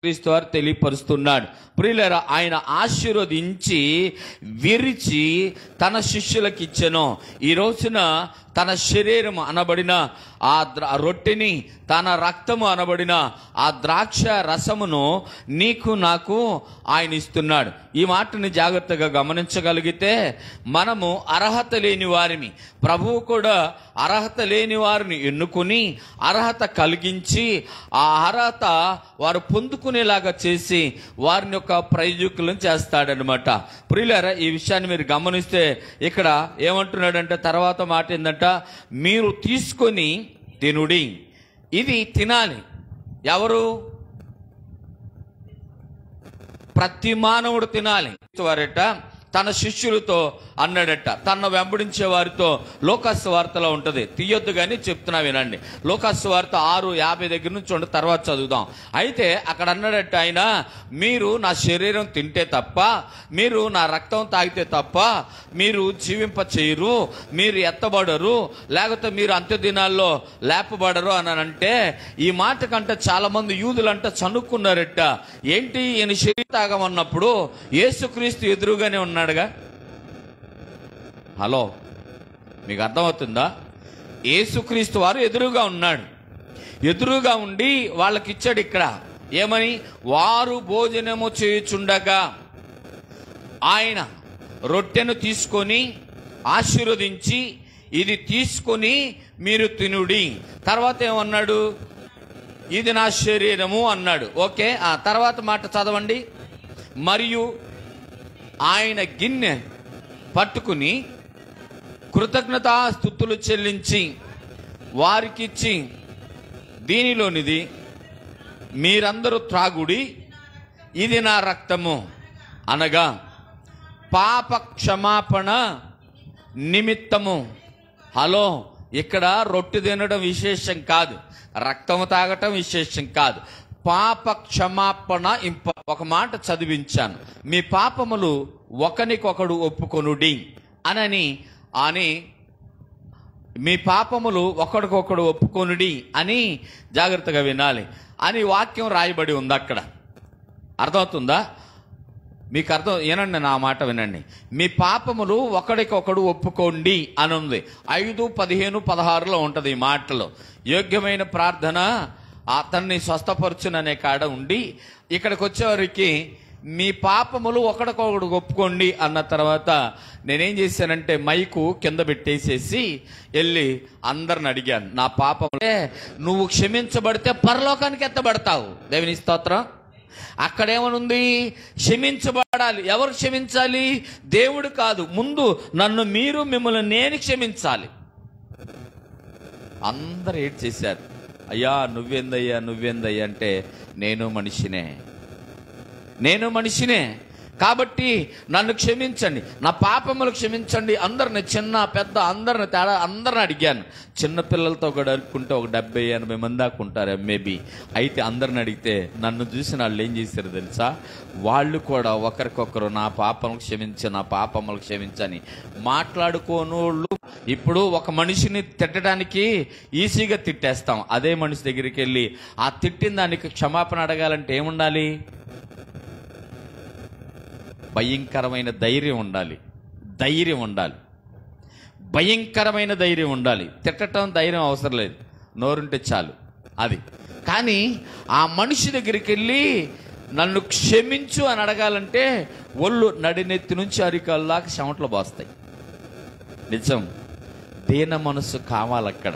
క్రీస్తు వారు తెలియపరుస్తున్నాడు. ప్రియులారా, ఆయన ఆశీర్వదించి విరిచి తన శిష్యులకు ఇచ్చెను. ఈ రోజున తన శరీరం అనబడిన ఆ రొట్టెని, తన రక్తము అనబడిన ఆ ద్రాక్ష రసమును నీకు నాకు ఆయన ఇస్తున్నాడు. ఈ మాటని జాగ్రత్తగా గమనించగలిగితే మనము అర్హత లేని వారిని, ప్రభువు కూడా అర్హత లేని వారిని ఎన్నుకొని అర్హత కలిగించి ఆ అర్హత వారు పొందుకునేలాగా చేసి వారిని యొక్క ప్రయోజకులను చేస్తాడనమాట. ప్రియులారా, ఈ విషయాన్ని మీరు గమనిస్తే ఇక్కడ ఏమంటున్నాడంటే, తర్వాత మాట ఏంటంట, మీరు తీసుకొని తినుడి. ఇది తినాలి. ఎవరు? ప్రతి మానవుడు తినాలి. వారట తన శిష్యులతో అన్నాడట, తన వెంబడించే వారితో. లోకాసు వార్తలో ఉంటుంది, తీయొద్దు కానీ చెప్తున్నా వినండి. లోకాసు వార్త 6:50 దగ్గర నుంచి ఉండి తర్వాత చదువుదాం. అయితే అక్కడ అన్నాడట ఆయన, మీరు నా శరీరం తింటే తప్ప, మీరు నా రక్తం తాగితే తప్ప మీరు జీవింప చేయరు, మీరు ఎత్తబడరు, లేకపోతే మీరు అంత్య దినాల్లో లేపబడరు అని అంటే, ఈ మాట కంటే చాలా మంది యూదులంట చనుక్కున్నారట. ఏంటి, ఈయన శరీరం తాగమన్నప్పుడు యేసుక్రీస్తు ఎదురుగానే ఉన్నాడుగా. హలో, మీకు అర్థమవుతుందా? యేసుక్రీస్తు వారు ఎదురుగా ఉన్నాడు. ఎదురుగా ఉండి వాళ్ళకి ఇచ్చాడు. ఇక్కడ ఏమని? వారు భోజనము చేయుచుండగా ఆయన రొట్టెను తీసుకొని ఆశీర్వదించి, ఇది తీసుకొని మీరు తినుడి. తర్వాత ఏమన్నాడు? ఇది నా శరీరము అన్నాడు. ఓకే, ఆ తర్వాత మాట చదవండి. మరియు ఆయన గిన్నె పట్టుకుని కృతజ్ఞతాస్తుతులు చెల్లించి వారికిచ్చి, దీనిలోనిది మీరందరూ త్రాగుడి, ఇది నా రక్తము, అనగా పాప క్షమాపణ నిమిత్తము. హలో, ఇక్కడ రొట్టె తినడం విశేషం కాదు, రక్తము తాగటం విశేషం కాదు, పాప క్షమాపణ. ఒక మాట చదివించాను, మీ పాపములు ఒకనికొకడు ఒప్పుకొనుడి అని మీ పాపములు ఒకడికొకడు ఒప్పుకొనుడి అని జాగ్రత్తగా వినాలి అని వాక్యం రాయబడి ఉంది అక్కడ. అర్థమవుతుందా మీకు? అర్థం ఏనండి, నా మాట వినండి. మీ పాపములు ఒకడికొకడు ఒప్పుకోండి అని ఉంది. 5, 15, 16లో ఉంటుంది ఈ మాటలో. యోగ్యమైన ప్రార్థన అతన్ని స్వస్థపరచుననే కాడ ఉండి, ఇక్కడికి వచ్చేవారికి మీ పాపములు ఒకడికొకడు ఒప్పుకోండి అన్న తర్వాత నేనేం చేశానంటే మైకు కింద పెట్టేసేసి వెళ్ళి అందరిని అడిగాను, నా పాపములే నువ్వు క్షమించబడితే పరలోకానికి ఎత్తబడతావు. దేవుని స్తోత్రం. అక్కడేమనుంది? క్షమించబడాలి. ఎవరు క్షమించాలి? దేవుడు కాదు, ముందు నన్ను మీరు, మిమ్మల్ని నేను క్షమించాలి. అందరు ఏడ్ చేశారు, అయ్యా నువ్వేందయ్యా నువ్వేందయ్యా అంటే, నేను మనిషినే కాబట్టి నన్ను క్షమించండి, నా పాపములు క్షమించండి. అందరిని, చిన్న పెద్ద అందరిని, తేడా అందరిని అడిగాను. చిన్నపిల్లలతో కూడా అడుక్కుంటే ఒక 70-80 మంది దాకా ఉంటారు మేబీ. అయితే అందరిని అడిగితే నన్ను చూసి వాళ్ళు ఏం చేశారు తెలుసా? వాళ్ళు కూడా ఒకరికొకరు నా పాపములు క్షమించి, నా పాపములు క్షమించని మాట్లాడుకోనోళ్ళు. ఇప్పుడు ఒక మనిషిని తిట్టడానికి ఈజీగా తిట్టేస్తాం. అదే మనిషి దగ్గరికి వెళ్ళి ఆ తిట్టిన దానికి క్షమాపణ అడగాలంటే ఏముండాలి? భయంకరమైన ధైర్యం ఉండాలి. భయంకరమైన ధైర్యం ఉండాలి. తిట్టడం ధైర్యం అవసరం లేదు, నోరుంటే చాలు అది. కానీ ఆ మనిషి దగ్గరికి వెళ్ళి నన్ను క్షమించు అని అడగాలంటే ఒళ్ళు నడినెత్తి నుంచి అరికాళ్ళలాగా చెమటలు పోస్తాయి. నిజం, దీన మనసు కావాలి అక్కడ.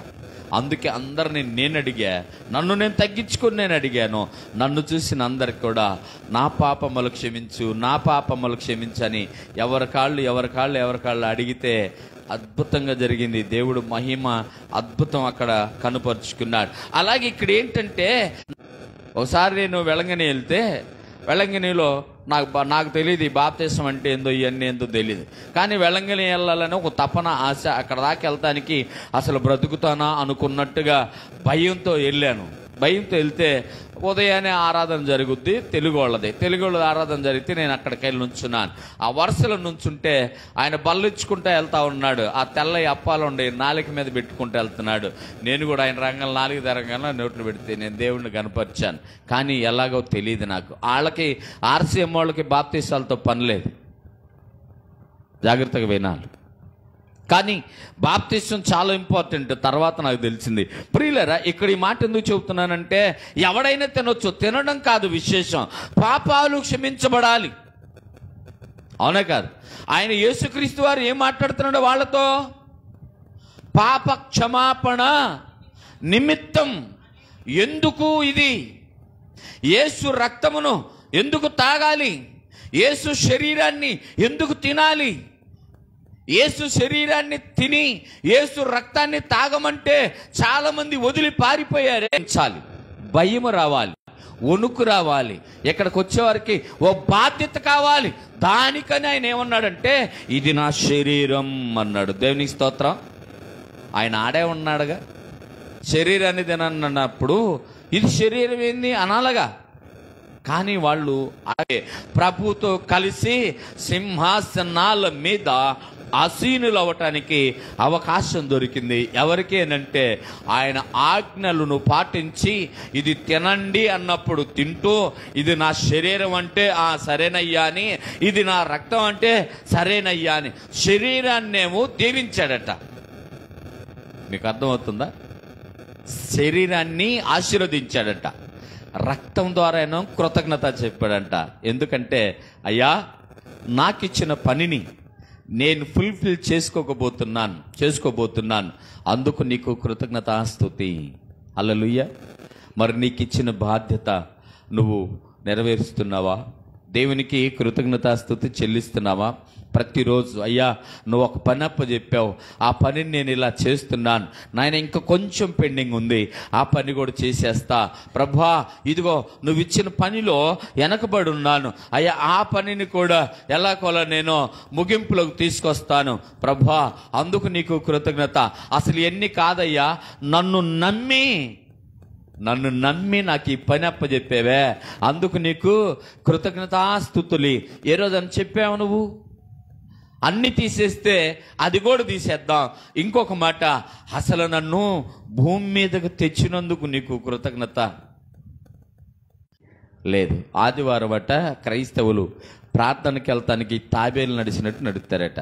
అందుకే అందరిని నేను అడిగా, నన్ను నేను తగ్గించుకొని నేను అడిగాను. నన్ను చూసిన అందరికి కూడా నా పాపములు క్షమించు, నా పాపములు క్షమించని ఎవరి కాళ్ళు అడిగితే అద్భుతంగా జరిగింది. దేవుడు మహిమ అద్భుతం అక్కడ కనుపరుచుకున్నాడు. అలాగే ఇక్కడ ఏంటంటే, ఒకసారి నేను వెలంగని వెళ్తే, వెలంగనిలో నాకు తెలియదు బాప్తిసం అంటే ఏందో, ఇవన్నీ ఏందో తెలియదు. కానీ వెలంగని వెళ్ళాలని ఒక తపన, ఆశ. అక్కడ దాకా వెళ్తానికి అసలు బ్రతుకుతానా అనుకున్నట్టుగా భయంతో వెళ్ళాను. భయంతో వెళ్తే ఉదయాన్నే ఆరాధన జరుగుద్ది, తెలుగు వాళ్ళది. తెలుగు వాళ్ళ ఆరాధన జరిగితే నేను అక్కడికి వెళ్ళి నుంచున్నాను. ఆ వరుసలో నుంచుంటే ఆయన బల్లిచ్చుకుంటూ వెళ్తా ఉన్నాడు. ఆ తెల్లయి అప్పాలు ఉండే నాలుక మీద పెట్టుకుంటూ వెళ్తున్నాడు. నేను కూడా ఆయన రంగం నాలుగు తరంగా నోట్లు పెడితే నేను దేవుడిని కనపరిచాను. కానీ ఎలాగో తెలియదు నాకు. వాళ్ళకి ఆర్సీఎం వాళ్ళకి బాప్తీసాలతో పని లేదు, జాగ్రత్తగా వినాలి. కానీ బాప్తిస్మం చాలా ఇంపార్టెంట్. తర్వాత నాకు తెలిసింది. ప్రియులారా, ఇక్కడ ఈ మాట ఎందుకు చెబుతున్నానంటే, ఎవడైనా తినొచ్చు, తినడం కాదు విశేషం, పాపాలు క్షమించబడాలి. అవునా కాదు? ఆయన యేసుక్రీస్తు వారు ఏం మాట్లాడుతున్నాడు వాళ్ళతో? పాప క్షమాపణ నిమిత్తం. ఎందుకు ఇది? యేసు రక్తమును ఎందుకు తాగాలి? యేసు శరీరాన్ని ఎందుకు తినాలి? యేసు శరీరాన్ని తిని యేసు రక్తాన్ని తాగమంటే చాలా మంది వదిలి పారిపోయారు. చాలి, భయం రావాలి, వణుకు రావాలి. ఇక్కడికి వచ్చేవారికి ఓ బాధ్యత కావాలి. దానికని ఆయన ఏమన్నాడంటే, ఇది నా శరీరం అన్నాడు. దేవునికి స్తోత్రం. ఆయన ఆడే ఉన్నాడుగా. శరీరాన్ని తినన్నప్పుడు ఇది శరీరం ఏంది అనాలగా. కానీ వాళ్ళు అలాగే ప్రభుతో కలిసి సింహాసనాల మీద ఆసీనులు అవ్వటానికి అవకాశం దొరికింది. ఎవరికి అంటే, ఆయన ఆజ్ఞలను పాటించి ఇది తినండి అన్నప్పుడు తింటూ, ఇది నా శరీరం అంటే సరేనయ్యా అని, ఇది నా రక్తం అంటే సరేనయ్యా అని శరీరాన్నేమో దీవించాడట. మీకు అర్థమవుతుందా? శరీరాన్ని ఆశీర్వదించాడట. రక్తం ద్వారా ఏమో కృతజ్ఞత చెప్పాడంట. ఎందుకంటే, అయ్యా నాకిచ్చిన పనిని నేను ఫుల్ఫిల్ చేసుకోబోతున్నాను, అందుకు నీకు కృతజ్ఞతాస్తుతి. హల్లెలూయా. మరి నీకు ఇచ్చిన బాధ్యత నువ్వు నెరవేరుస్తున్నావా? దేవునికి కృతజ్ఞతాస్తుతి చెల్లిస్తున్నావా? ప్రతిరోజు అయ్యా నువ్వు ఒక పని అప్పచెప్పావు, ఆ పనిని నేను ఇలా చేస్తున్నాను నాయన, ఇంకా కొంచెం పెండింగ్ ఉంది, ఆ పని కూడా చేసేస్తా ప్రభా. ఇదిగో నువ్వు ఇచ్చిన పనిలో వెనకబడి ఉన్నాను అయ్యా, ఆ పనిని కూడా ఎలాగోలా నేను ముగింపులోకి తీసుకొస్తాను ప్రభా, అందుకు నీకు కృతజ్ఞత. అసలు ఎన్ని కాదయ్యా, నన్ను నమ్మి నాకు ఈ పని అప్పచెప్పావే, అందుకు నీకు కృతజ్ఞతాస్తుతులి. ఏ రోజు అని చెప్పావు నువ్వు? అన్ని తీసేస్తే అది కూడా తీసేద్దాం. ఇంకొక మాట, అసలు నన్ను భూమి మీదకు తెచ్చినందుకు నీకు కృతజ్ఞత లేదు. ఆదివారం అట క్రైస్తవులు ప్రార్థనకి వెళ్తానికి తాబేలు నడిచినట్టు నడుస్తారట.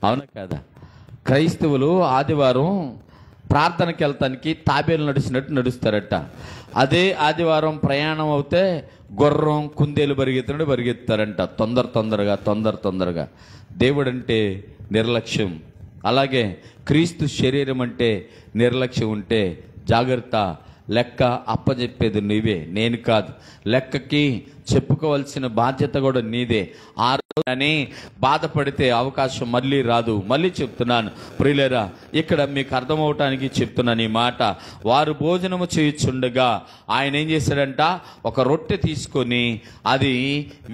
అవునా కాదా? క్రైస్తవులు ఆదివారం ప్రార్థనకి వెళ్తానికి తాబేలు నడిచినట్టు నడుస్తారట. అదే ఆదివారం ప్రయాణం అవుతే గుర్రం కుందేలు పరిగెత్తారంట, తొందరగా. దేవుడు అంటే నిర్లక్ష్యం, అలాగే క్రీస్తు శరీరం అంటే నిర్లక్ష్యం ఉంటే జాగ్రత్త. లెక్క అప్పచెప్పేది నీవే, నేను కాదు. లెక్కకి చెప్పుకోవాల్సిన బాధ్యత కూడా నీదే. ఆ రోజు అని బాధపడితే అవకాశం మళ్ళీ రాదు. మళ్ళీ చెప్తున్నాను ప్రియులారా, ఇక్కడ మీకు అర్థమవటానికి చెప్తున్నాను ఈ మాట. వారు భోజనము చేయుచుండగా ఆయన ఏం చేశాడంట, ఒక రొట్టె తీసుకొని అది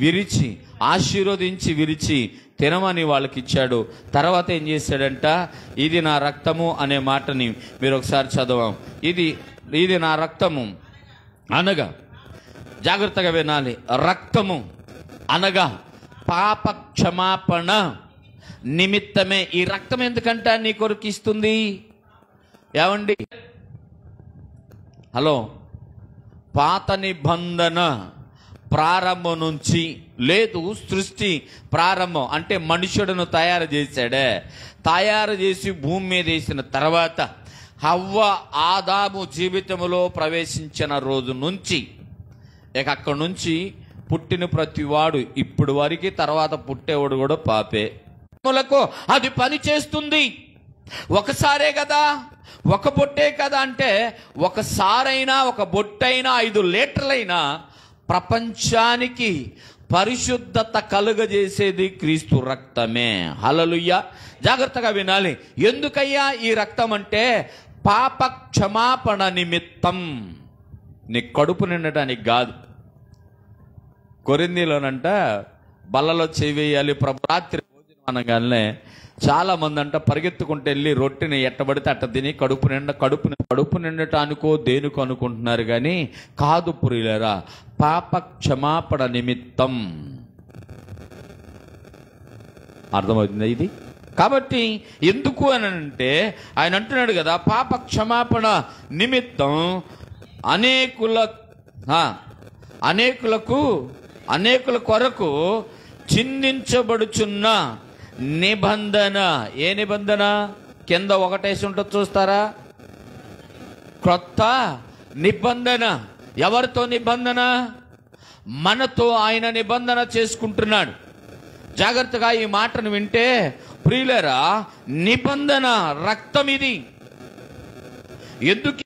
విరిచి ఆశీర్వదించి విరిచి తినమని వాళ్ళకి ఇచ్చాడు. తర్వాత ఏం చేశాడంట, ఇది నా రక్తము అనే మాటని మీరు ఒకసారి చదవం. ఇది నా రక్తము అనగా, జాగ్రత్తగా వినాలి, రక్తము అనగా పాప క్షమాపణ నిమిత్తమే. ఈ రక్తం ఎందుకంట నీ కొరకు ఇస్తుంది? ఏమండి, హలో, పాత నిబంధన ప్రారంభం నుంచి లేదు, సృష్టి ప్రారంభం అంటే మనుషుడును తయారు చేసి భూమి మీద వేసిన తర్వాత హవ్వ ఆదాము జీవితంలో ప్రవేశించిన రోజు నుంచి ఇక అక్కడి నుంచి పుట్టిన ప్రతివాడు ఇప్పుడు వరకు, తర్వాత పుట్టేవాడు కూడా పాపే. అది పని చేస్తుంది. ఒకసారే కదా, ఒక బొట్టే కదా అంటే, ఒకసారైనా ఒక బొట్టైనా 5 లీటర్లైనా ప్రపంచానికి పరిశుద్ధత కలుగజేసేది క్రీస్తు రక్తమే. హల్లెలూయా. జాగ్రత్తగా వినాలి. ఎందుకయ్యా ఈ రక్తం అంటే, పాప క్షమాపణ నిమిత్తం. నీ కడుపు నిండటానికి కాదు. కొరింథీలోనంట బల్లలో చేవేయాలి, రాత్రి భోజనం అనగానే చాలా మంది అంట పరిగెత్తుకుంటూ వెళ్ళి రొట్టెని ఎట్టబడితే అట్ట తిని కడుపు నిండటానికో దేనికో అనుకుంటున్నారు కానీ కాదు ప్రియులారా, పాప క్షమాపణ నిమిత్తం. అర్థమవుతుంది ఇది? కాబట్టి ఎందుకు అని అంటే ఆయన అంటున్నాడు కదా, పాప క్షమాపణ నిమిత్తం అనేకుల కొరకు చిందించబడుచున్న నిబంధన. ఏ నిబంధన? కింద ఒకటేసి ఉంటుంది చూస్తారా, క్రొత్త నిబంధన. ఎవరితో నిబంధన? మనతో ఆయన నిబంధన చేసుకుంటున్నాడు. జాగ్రత్తగా ఈ మాటను వింటే ప్రియులారా, నిబంధన రక్తం ఇది. ఎందుకు?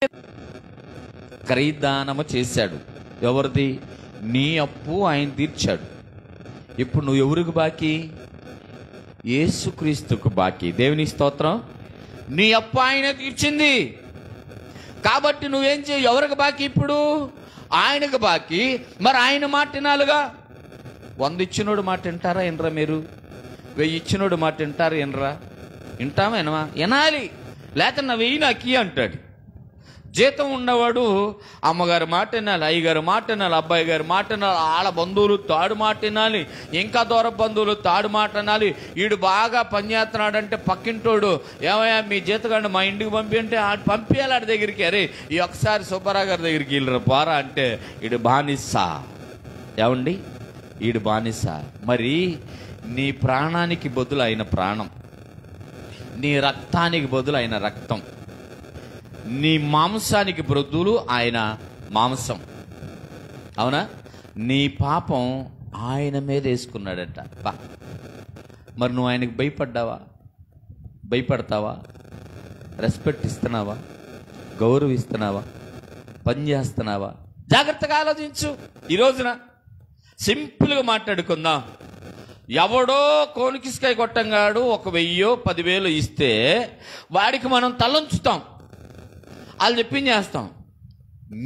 క్రయదానము చేశాడు. ఎవరిది? నీ అప్పు ఆయన తీర్చాడు. ఇప్పుడు నువ్వు ఎవరికి బాకీ? యేసుక్రీస్తుకు బాకీ. దేవుని స్తోత్రం. నీ అప్పు ఆయన తీర్చింది కాబట్టి నువ్వేం చేయ? ఎవరికి బాకీ? ఇప్పుడు ఆయనకు బాకీ. మరి ఆయన మాట వినాలిగా. 100 ఇచ్చినోడు మాట వింటారా వినరా? మీరు 1000 ఇచ్చినోడు మాట వింటారా వినరా? వింటామా వినమా? వినాలి. లేకపోతే నా 1000 నాకి అంటాడు. జీతం ఉన్నవాడు అమ్మగారి మాట వినాలి, అయ్యగారి మాట వినాలి, అబ్బాయి గారి మాట వినాలి, వాళ్ళ బంధువులు తాడు మాట వినాలి, ఇంకా దూర బంధువులు తాడు మాట వినాలి. వీడు బాగా పనిచేస్తున్నాడంటే పక్కింటోడు, ఏమయ్యా మీ జీతగాడిని మా ఇంటికి పంపి అంటే పంపించాలి ఆడి దగ్గరికి. అరే ఈ ఒకసారి సుబ్బారావు గారి దగ్గరికి వెళ్ళరు పోరా అంటే వీడు బానిస. ఏమండి? వీడు బానిస. మరి నీ ప్రాణానికి బదులు అయిన ప్రాణం, నీ రక్తానికి బదులు అయిన రక్తం, నీ మాంసానికి బదులు ఆయన మాంసం. అవునా? నీ పాపం ఆయన మీద వేసుకున్నాడట. మరి నువ్వు ఆయనకు భయపడ్డావా? భయపడతావా? రెస్పెక్ట్ ఇస్తున్నావా? గౌరవిస్తున్నావా? పని చేస్తున్నావా? జాగ్రత్తగా ఆలోచించు. ఈ రోజున సింపుల్గా మాట్లాడుకుందాం. ఎవడో కోనికిస్కాయ కొట్టంగాడు 1000 10,000 ఇస్తే వాడికి మనం తలంచుతాం, వాళ్ళు చెప్పింది చేస్తాం.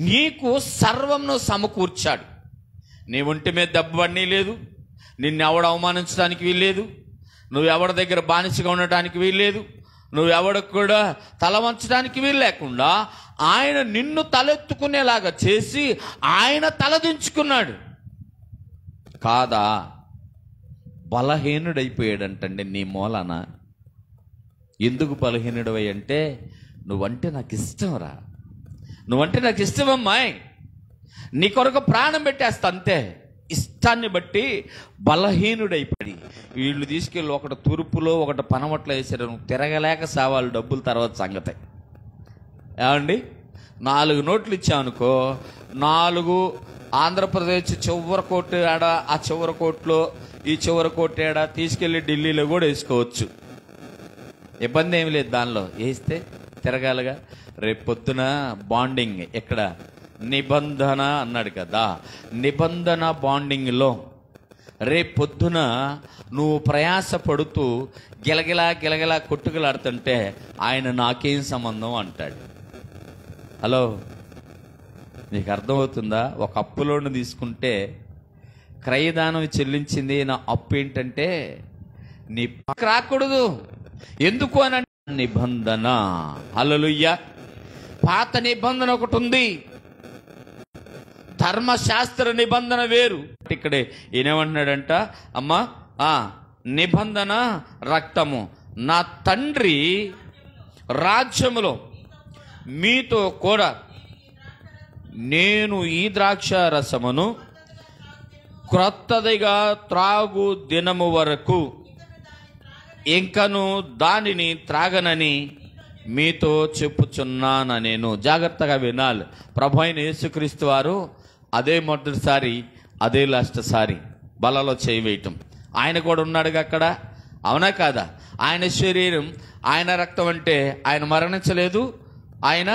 నీకు సర్వంను సమకూర్చాడు. నీ ఒంటి మీద దెబ్బ పడనీ లేదు, నిన్నెవడు అవమానించడానికి వీల్లేదు, నువ్వెవడి దగ్గర బానిసగా ఉండటానికి వీల్లేదు, నువ్వెవడికి కూడా తల వంచడానికి వీలు లేకుండా ఆయన నిన్ను తలెత్తుకునేలాగా చేసి ఆయన తలదించుకున్నాడు. కాదా? బలహీనుడైపోయాడంటండి నీ మూలాన. ఎందుకు బలహీనుడవై అంటే, నువ్వంటే నాకు ఇష్టం రా, నువ్వంటే నాకు ఇష్టమమ్మాయి, నీ కొరకు ప్రాణం పెట్టేస్తా అంతే. ఇష్టాన్ని బట్టి బలహీనుడైపోయి వీళ్ళు తీసుకెళ్ళి ఒకటి తూర్పులో ఒకటి పనమట్లో వేసారు. నువ్వు తిరగలేక సావాలి డబ్బులు తర్వాత సంగతే. ఏమండి? 4 నోట్లు ఇచ్చామనుకో, 4 ఆంధ్రప్రదేశ్ చివరి కోట్ ఆడ, ఆ చివరి కోట్లో ఈ చివరి కోట్ ఏడా తీసుకెళ్ళి ఢిల్లీలో కూడా వేసుకోవచ్చు. ఇబ్బంది ఏమి లేదు దానిలో. వేస్తే తిరగాలిగా. రేపు పొద్దున బాండింగ్ ఎక్కడ? నిబంధన అన్నాడు కదా, నిబంధన బాండింగ్లో రేపు పొద్దున నువ్వు ప్రయాసపడుతూ గిలగిలా కొట్టుకులాడుతుంటే ఆయన నాకేం సంబంధం అంటాడు. హలో, నీకు అర్థమవుతుందా? ఒక అప్పులోను తీసుకుంటే క్రయదానం చెల్లించింది. నా అప్పు ఏంటంటే నీ పక్క రాకూడదు. ఎందుకు అని అంటే నిబంధన. హల్లెలూయా. పాత నిబంధన ఒకటి ఉంది, ధర్మశాస్త్ర నిబంధన వేరు. ఇక్కడే ఈయనేమంటున్నాడంట, అమ్మా నిబంధన రక్తము నా తండ్రి రాజ్యములో మీతో కూడా నేను ఈ ద్రాక్ష రసమును క్రొత్తదిగా త్రాగు దినము వరకు ఇంకను దానిని త్రాగనని మీతో చెప్పుచున్నాను నేను. జాగ్రత్తగా వినాలి. ప్రభు అయిన యేసుక్రీస్తు వారు అదే మొదటిసారి అదే లాస్ట్ సారి బలలో చేయి వేయటం. ఆయన కూడా ఉన్నాడుగా అక్కడ, అవునా కాదా? ఆయన శరీరం ఆయన రక్తం అంటే ఆయన మరణించలేదు, ఆయన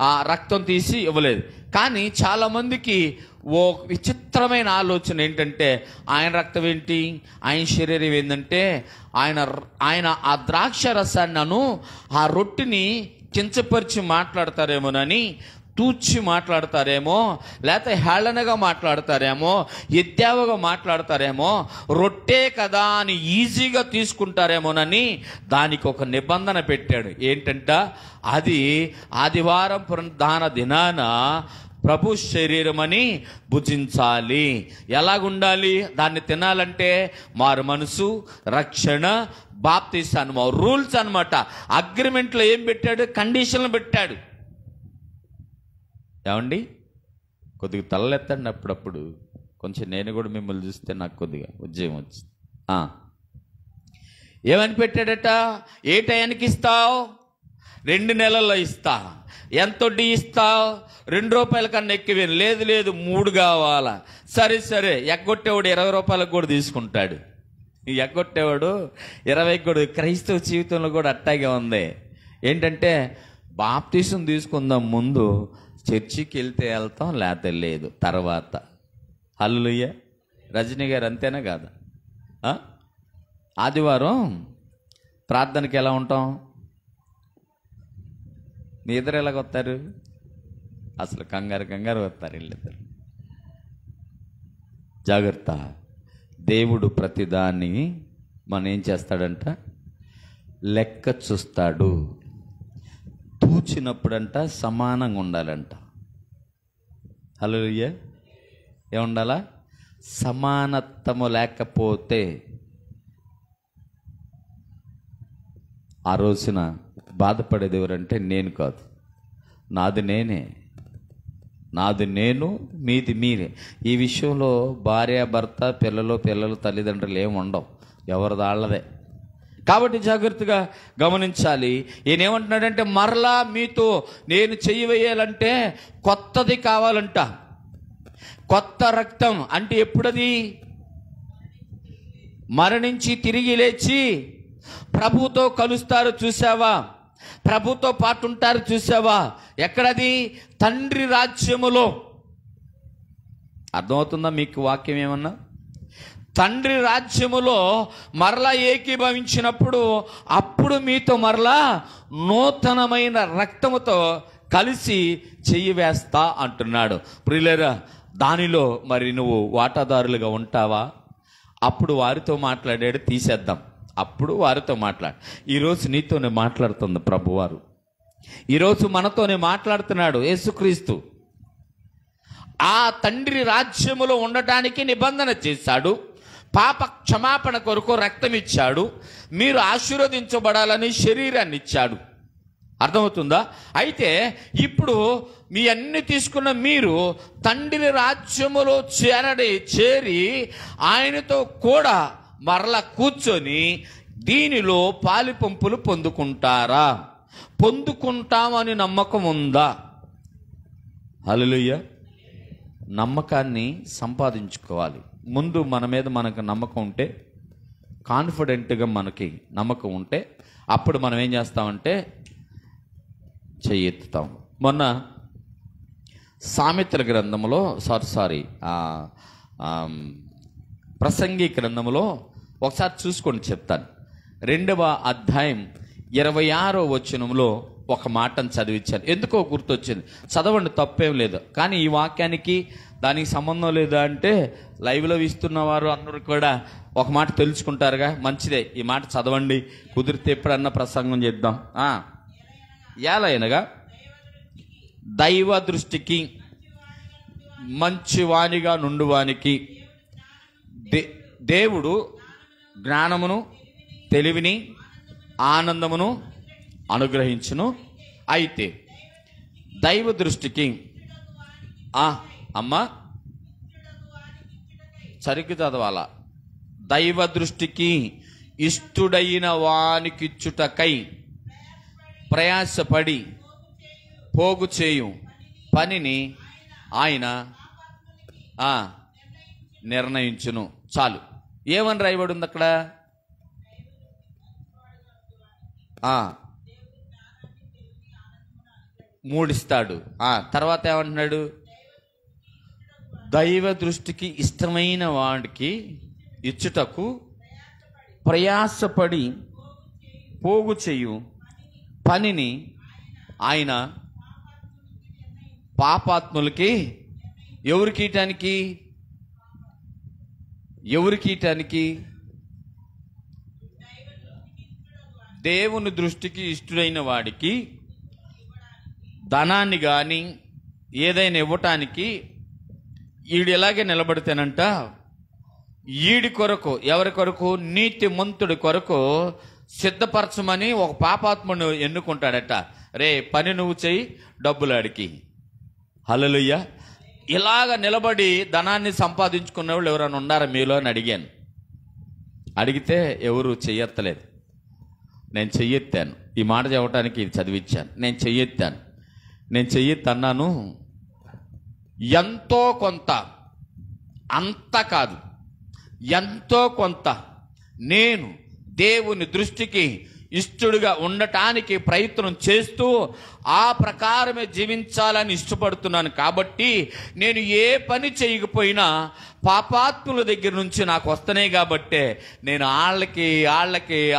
ఆ రక్తం తీసి ఇవ్వలేదు. కానీ చాలామందికి ఓ విచిత్రమైన ఆలోచన ఏంటంటే, ఆయన రక్తం ఏంటి, ఆయన శరీరం ఏంటంటే, ఆయన ఆ ద్రాక్ష రసాన్ని ఆ రొట్టిని కించపరిచి మాట్లాడతారేమోనని తూచి మాట్లాడతారేమో, లేకపోతే హేళనగా మాట్లాడతారేమో, ఎద్దేవగా మాట్లాడతారేమో, రొట్టె కదా అని ఈజీగా తీసుకుంటారేమోనని దానికి ఒక నిబంధన పెట్టాడు. ఏంటంట, అది ఆదివారం పునరుద్ధాన దినాన ప్రభు శరీరం అని భుజించాలి. ఎలాగుండాలి దాన్ని తినాలంటే? మారు మనసు, రక్షణ, బాప్తిస్మం, రూల్స్ అన్నమాట. అగ్రిమెంట్లో ఏం పెట్టాడు? కండిషన్లు పెట్టాడు. ఏమండి, కొద్దిగా తలెత్తండి అప్పుడప్పుడు. కొంచెం నేను కూడా మిమ్మల్ని చూస్తే నాకు కొద్దిగా ఉద్యోగం వచ్చింది. ఏమని పెట్టాడట? ఏ టయానికి ఇస్తావు? 2 నెలల్లో ఇస్తా. ఎంత వడ్డీ ఇస్తావు? 2 రూపాయల కన్నా ఎక్కువ. లేదు 3 కావాలా? సరే ఎగ్గొట్టేవాడు 20 రూపాయలకు కూడా తీసుకుంటాడు. ఎగ్గొట్టేవాడు 20 కూడా. క్రైస్తవ జీవితంలో కూడా అట్టాగే ఉంది. ఏంటంటే బాప్తిసం తీసుకుందాం, ముందు చర్చికి వెళ్తాం, లేకపోతే లేదు తర్వాత. హల్లెలూయా. రజనీ గారు అంతేనా కాదా? ఆదివారం ప్రార్థనకి ఎలా ఉంటాం? మీ ఇద్దరు ఎలాగ వస్తారు? అసలు కంగారు వస్తారు వీళ్ళిద్దరు. జాగ్రత్త. దేవుడు ప్రతిదాన్ని మనం ఏం చేస్తాడంట? లెక్క చూస్తాడు. తూచినప్పుడంట సమానంగా ఉండాలంట. హల్లెలూయా. ఏముండాలా? సమానత్వము లేకపోతే ఆ రోజున బాధపడేది ఎవరంటే నేను కాదు. నాది నేను, మీది మీరే. ఈ విషయంలో భార్య, భర్త, పిల్లలు, తల్లిదండ్రులు ఏమి ఉండవు. ఎవరిది వాళ్ళదే. కాబట్టి జాగ్రత్తగా గమనించాలి. ఈయన ఏమంటున్నాడంటే, మరలా మీతో నేను చెయ్యి వేయాలంటే కొత్తది కావాలంట. కొత్త రక్తం అంటే ఎప్పుడది? మరణించి తిరిగి లేచి ప్రభుతో కలుస్తారు చూసావా? ప్రభుతో పాటు ఉంటారు చూసావా? ఎక్కడది? తండ్రి రాజ్యములో. అర్థమవుతుందా మీకు వాక్యం ఏమన్నా? తండ్రి రాజ్యములో మరలా ఏకీభవించినప్పుడు అప్పుడు మీతో మరలా నూతనమైన రక్తముతో కలిసి చెయ్యి వేస్తా అంటున్నాడు. ప్రియులారా, దానిలో మరి నువ్వు వాటాదారులుగా ఉంటావా? అప్పుడు వారితో మాట్లాడాడు, తీసేద్దాం. అప్పుడు వారితో మాట్లాడు. ఈరోజు నీతోనే మాట్లాడుతుంది ప్రభువారు. ఈరోజు మనతోనే మాట్లాడుతున్నాడు యేసుక్రీస్తు. ఆ తండ్రి రాజ్యములో ఉండటానికి నిబంధన చేశాడు. పాప క్షమాపణ కొరకు రక్తం ఇచ్చాడు. మీరు ఆశీర్వదించబడాలని శరీరాన్ని ఇచ్చాడు. అర్థమవుతుందా? అయితే ఇప్పుడు మీ అన్ని తీసుకున్న మీరు తండ్రి రాజ్యములో చేరి ఆయనతో కూడా మరలా కూర్చొని దీనిలో పాలిపంపులు పొందుకుంటారా? పొందుకుంటామని నమ్మకం ఉందా? హల్లెలూయా. నమ్మకాన్ని సంపాదించుకోవాలి. ముందు మన మీద మనకు నమ్మకం ఉంటే, కాన్ఫిడెంట్గా మనకి నమ్మకం ఉంటే, అప్పుడు మనం ఏం చేస్తామంటే చెయ్యెత్తుతాం. మొన్న సామెతల గ్రంథంలో ప్రసంగి గ్రంథంలో ఒకసారి చూసుకొని చెప్తాను. 2వ అధ్యాయం 26వ వచనంలో ఒక మాటను చదివించాను. ఎందుకో గుర్తొచ్చింది. చదవండి, తప్పేం లేదు. కానీ ఈ వాక్యానికి దానికి సంబంధం లేదా అంటే లైవ్లో ఇస్తున్న వారు అందరూ కూడా ఒక మాట తెలుసుకుంటారుగా, మంచిదే. ఈ మాట చదవండి, కుదిరితే ఎప్పుడన్నా ప్రసంగం చేద్దాం. ఎలాగనగా దైవ దృష్టికి మంచివానిగా నుండువానికి దేవుడు జ్ఞానమును, తెలివిని, ఆనందమును అనుగ్రహించును. అయితే దైవ దృష్టికి అమ్మా సరిగ్గా చదవాలా. దైవ దృష్టికి ఇష్టుడైన వానికిచ్చుటకై ప్రయాసపడి పోగు చేయు పనిని ఆయన నిర్ణయించును. చాలు. ఏమని రాయబడి ఉంది అక్కడ? మూడిస్తాడు. తర్వాత ఏమంటున్నాడు? దైవ దృష్టికి ఇష్టమైన వాడికి ఇచ్చుటకు ప్రయాసపడి పోగు చేయు పనిని ఆయన పాపాత్ములకి ఎవరికి దేవుని దృష్టికి ఇష్టడైన వాడికి ధనాన్ని కానీ ఏదైనా ఇవ్వటానికి ఈడు ఎలాగే నిలబడితేనంట, ఈడి కొరకు, ఎవరి కొరకు? నీతిమంతుడి కొరకు సిద్ధపరచమని ఒక పాపాత్ముడు ఎన్నుకుంటాడట. రే పని నువ్వు చెయ్యి, డబ్బులు అడిగి. హల్లెలూయా. ఇలాగ నిలబడి ధనాన్ని సంపాదించుకున్న వాళ్ళు ఎవరైనా ఉన్నారా మీలో అని అడిగాను. అడిగితే ఎవరు చెయ్యెత్తలేదు. నేను చెయ్యెత్తాను. ఈ మాట చెప్పడానికి ఇది చదివించాను. నేను చెయ్యెత్తన్నాను. ఎంతో కొంత, అంత కాదు, ఎంతో కొంత నేను దేవుని దృష్టికి ఇష్టడుగా ఉండటానికి ప్రయత్నం చేస్తూ ఆ ప్రకారమే జీవించాలని ఇష్టపడుతున్నాను. కాబట్టి నేను ఏ పని చేయకపోయినా పాపాత్ముల దగ్గర నుంచి నాకు వస్తున్నాయి కాబట్టే నేను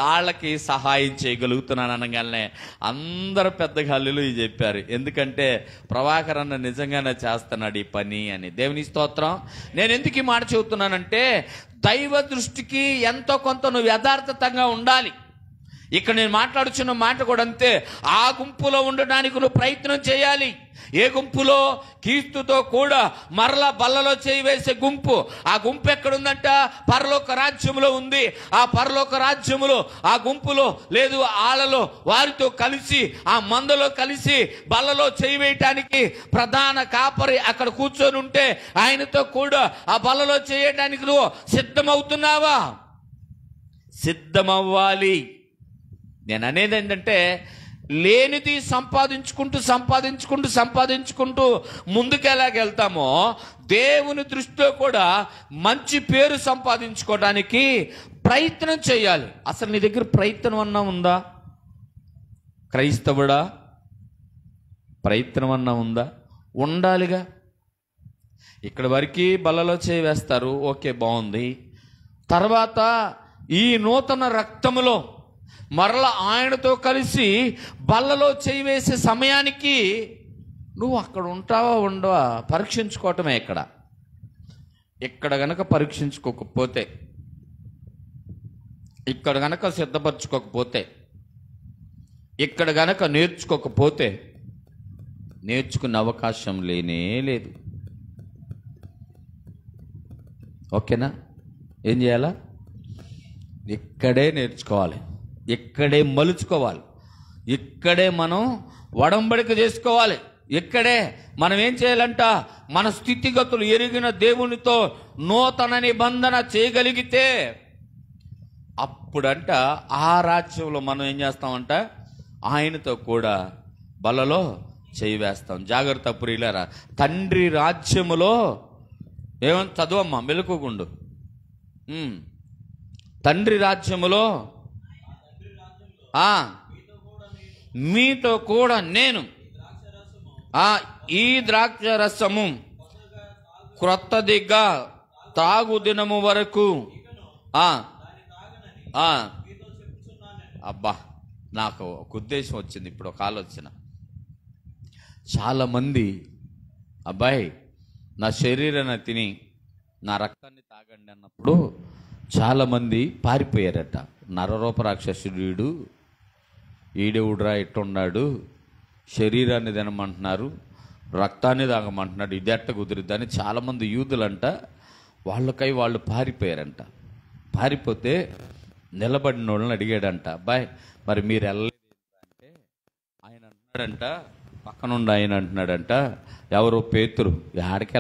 వాళ్ళకి సహాయం చేయగలుగుతున్నాను అనగానే అందరూ పెద్దగా హల్లెలూయా చెప్పారు. ఎందుకంటే ప్రభాకర్ అన్న నిజంగానే చేస్తున్నాడు ఈ పని అని. దేవుని స్తోత్రం. నేను ఎందుకు ఈ మాట చెబుతున్నానంటే, దైవ దృష్టికి ఎంతో కొంత నువ్వు యథార్థతంగా ఉండాలి. ఇక్కడ నేను మాట్లాడుచున్న మాట కూడా అంతే. ఆ గుంపులో ఉండడానికి నువ్వు ప్రయత్నం చేయాలి. ఏ గుంపులో? క్రీస్తుతో కూడా మరలా బల్లలో చేయి వేసే గుంపు. ఆ గుంపు ఎక్కడుందంట? పరలోక రాజ్యములో ఉంది. ఆ పరలోక రాజ్యములో, ఆ గుంపులో లేదు, ఆళ్ళలో వారితో కలిసి, ఆ మందలో కలిసి బల్లలో చేయి వేయటానికి ప్రధాన కాపరి అక్కడ కూర్చొని ఉంటే ఆయనతో కూడా ఆ బల్లలో చేయడానికి నువ్వు సిద్ధమవుతున్నావా? సిద్ధమవ్వాలి. నేను అనేది ఏంటంటే, లేనిది సంపాదించుకుంటూ ముందుకెలాగెళ్తామో దేవుని దృష్టిలో కూడా మంచి పేరు సంపాదించుకోవడానికి ప్రయత్నం చేయాలి. అసలు నీ దగ్గర ప్రయత్నం అన్నా ఉందా? క్రైస్తవుడా, ప్రయత్నం అన్నా ఉందా? ఉండాలిగా. ఇక్కడ వరకు బల్లలో చేయి వేస్తారు, ఓకే, బాగుంది. తర్వాత ఈ నూతన రక్తములో మరలా ఆయనతో కలిసి బల్లలో చేయి వేసే సమయానికి నువ్వు అక్కడ ఉంటావా ఉండవా పరీక్షించుకోవటమే. ఇక్కడ గనక పరీక్షించుకోకపోతే, ఇక్కడ గనక సిద్ధపరచుకోకపోతే, ఇక్కడ గనక నేర్చుకోకపోతే నేర్చుకునే అవకాశం లేనే లేదు. ఓకేనా? ఏం చేయాలా? ఇక్కడే నేర్చుకోవాలి, ఇక్కడే మలుచుకోవాలి, ఇక్కడే మనం వడంబడిక చేసుకోవాలి. ఇక్కడే మనం ఏం చేయాలంట? మన స్థితిగతులు ఎరిగిన దేవునితో నూతన నిబంధన చేయగలిగితే అప్పుడంట ఆ రాజ్యంలో మనం ఏం చేస్తామంట? ఆయనతో కూడా బలలో చేయి వేస్తాం. జాగ్రత్త ప్రియులారా. తండ్రి రాజ్యములో ఏమని చదువమ్మా మెలకుగుండు. తండ్రి రాజ్యములో మీతో కూడా నేను ఈ ద్రాక్ష రసము క్రొత్తదిగా తాగు దినము వరకు. అబ్బా, నాకు ఒక ఉద్దేశం వచ్చింది ఇప్పుడు, ఒక ఆలోచన. చాలామంది అబ్బాయి నా శరీరాన్ని తిని నా రక్తాన్ని తాగండి అన్నప్పుడు చాలామంది పారిపోయారట. నరరూప రాక్షసుడు ఈడెవుడ్రా ఎట్టున్నాడు, శరీరాన్ని తినమంటున్నారు, రక్తాన్ని తాగమంటున్నాడు, ఇది ఎట్ట కుదిరిద్దని చాలామంది యూదులంట వాళ్ళకై వాళ్ళు పారిపోయారంట. పారిపోతే నిలబడిన వాళ్ళని అడిగాడంట, అబ్బాయి మరి మీరు వెళ్ళలేదు అంటే ఆయన అంటున్నాడంట, పక్కనుండి ఆయన అంటున్నాడంట, ఎవరో పేతురు, ఎక్కడికి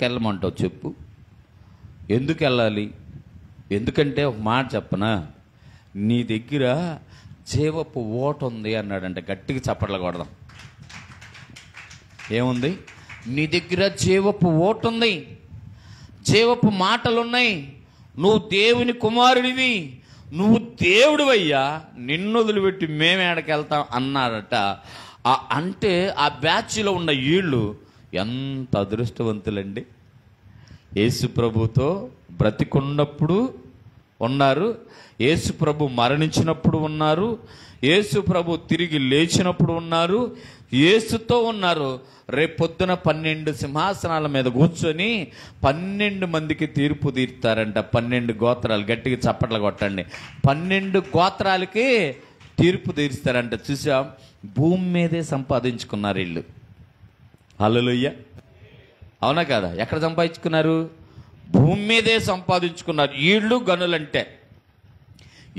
వెళ్ళమంటావు చెప్పు, ఎందుకు వెళ్ళాలి? ఎందుకంటే ఒక మాట చెప్పనా, నీ దగ్గర జీవపు ఓట ఉంది అన్నాడంట. గట్టిగా చప్పట్లు కొడదాం. ఏముంది? నీ దగ్గర జీవపు ఓట ఉంది, జీవపు మాటలున్నాయి, నువ్వు దేవుని కుమారుడివి, నువ్వు దేవుడివయ్యా, నిన్ను వదిలిపెట్టి మేము ఎక్కడికి వెళ్తాం అన్నాడట. అంటే ఆ బ్యాచ్లో ఉన్న వీళ్ళు ఎంత అదృష్టవంతులండి. యేసు ప్రభుతో బ్రతికున్నప్పుడు ఉన్నారు, యేసు ప్రభు మరణించినప్పుడు ఉన్నారు, యేసు ప్రభు తిరిగి లేచినప్పుడు ఉన్నారు, యేసుతో ఉన్నారు. రేపొద్దున 12 సింహాసనాల మీద కూర్చొని 12 మందికి తీర్పు తీరుతారంట. 12 గోత్రాలు, గట్టిగా చప్పట్లు కొట్టండి. 12 గోత్రాలకి తీర్పు తీరుస్తారంట. చూసా, భూమి మీదే సంపాదించుకున్నారు వీళ్ళు. హల్లెలూయా, అవునా కదా? ఎక్కడ సంపాదించుకున్నారు? భూమి మీదే సంపాదించుకున్నారు వీళ్ళు గనులంటే.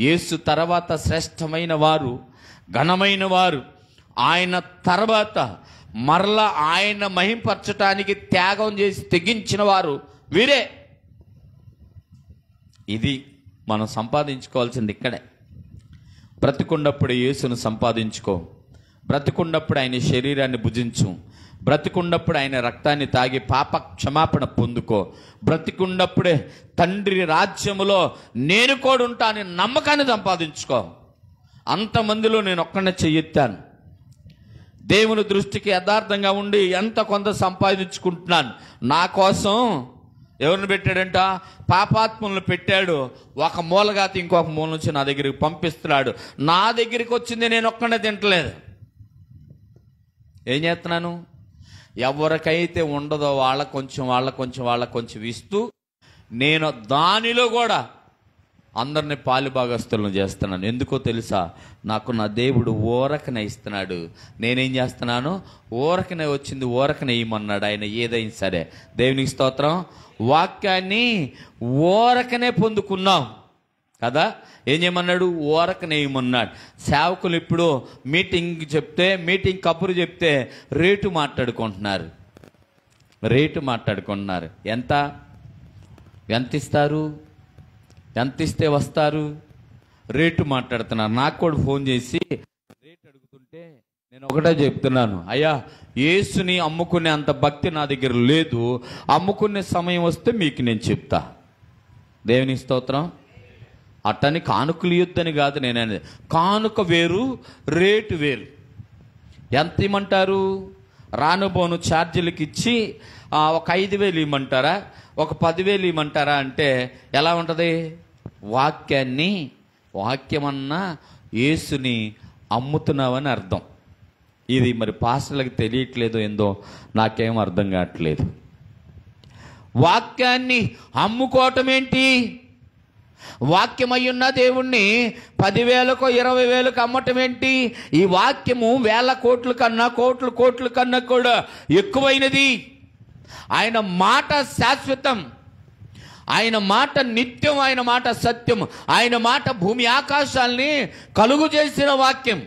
యేసు తర్వాత శ్రేష్టమైన వారు, ఘనమైన వారు, ఆయన తర్వాత మరలా ఆయన మహింపరచటానికి త్యాగం చేసి తెగించిన వారు వీరే. ఇది మనం సంపాదించుకోవాల్సింది ఇక్కడే. బ్రతికున్నప్పుడు యేసును సంపాదించుకో, బ్రతికున్నప్పుడు ఆయన శరీరాన్ని భుజించు, బ్రతికున్నప్పుడు ఆయన రక్తాన్ని తాగి పాప క్షమాపణ పొందుకో, బ్రతికున్నప్పుడే తండ్రి రాజ్యములో నేను కూడా ఉంటాను నమ్మకాన్ని సంపాదించుకో. అంతమందిలో నేను ఒక్కనే చెయ్యెత్తాను. దేవుని దృష్టికి యథార్థంగా ఉండి ఎంత కొంత సంపాదించుకుంటున్నాను. నా కోసం ఎవరిని పెట్టాడంట? పాపాత్ములను పెట్టాడు. ఒక మూలగాతి ఇంకొక మూల నుంచి నా దగ్గరికి పంపిస్తున్నాడు. నా దగ్గరికి వచ్చింది నేను ఒక్కనే తింటలేదు. ఏం చేస్తున్నాను? ఎవరికైతే ఉండదో వాళ్ళ కొంచెం ఇస్తూ నేను దానిలో కూడా అందరినీ పాలుభాగస్తులను చేస్తున్నాను. ఎందుకో తెలుసా? నాకు నా దేవుడు ఊరకనే ఇస్తున్నాడు. నేనేం చేస్తున్నాను? ఊరకనే వచ్చింది, ఊరకనే ఇమ్మన్నాడు ఆయన. ఏదైనా సరే దేవునికి స్తోత్రం. వాక్యాన్ని ఊరకనే పొందుకున్నాం కదా. ఏం చేయమన్నాడు? ఊరకనే ఇమ్మన్నాడు. సేవకులు ఇప్పుడు మీటింగ్ కబురు చెప్తే రేటు మాట్లాడుకుంటున్నారు. ఎంత ఇస్తారు, ఎంత ఇస్తే వస్తారు, రేటు మాట్లాడుతున్నారు. నాకు కూడా ఫోన్ చేసి రేటు అడుగుతుంటే నేను ఒకటే చెప్తున్నాను, అయ్యా యేసుని అమ్ముకునే అంత భక్తి నా దగ్గర లేదు. అమ్ముకునే సమయం వస్తే మీకు నేను చెప్తా. దేవుని స్తోత్రం. అట్టని కానుకలు ఇయ్యొద్దని కాదు నేను అనేది. కానుక వేరు, రేటు వేరు. ఎంత ఇమ్మంటారు? రానుబోను ఛార్జీలకు ఇచ్చి ఒక 5,000 ఇమ్మంటారా, ఒక 10,000 ఇమ్మంటారా అంటే ఎలా ఉంటుంది? వాక్యమన్నా యేసుని అమ్ముతున్నావని అర్థం. ఇది మరి పాస్టర్లకు తెలియట్లేదో ఏందో నాకేం అర్థం కావట్లేదు. వాక్యాన్ని అమ్ముకోవటం ఏంటి? వాక్యమయ్యున్న దేవుణ్ణి 10,000కో 20,000కో అమ్మటం ఏంటి? ఈ వాక్యము వేల కోట్ల కన్నా కూడా ఎక్కువైనది. ఆయన మాట శాశ్వతం, ఆయన మాట నిత్యం, ఆయన మాట సత్యం, ఆయన మాట భూమి ఆకాశాల్ని కలుగు చేసిన వాక్యం.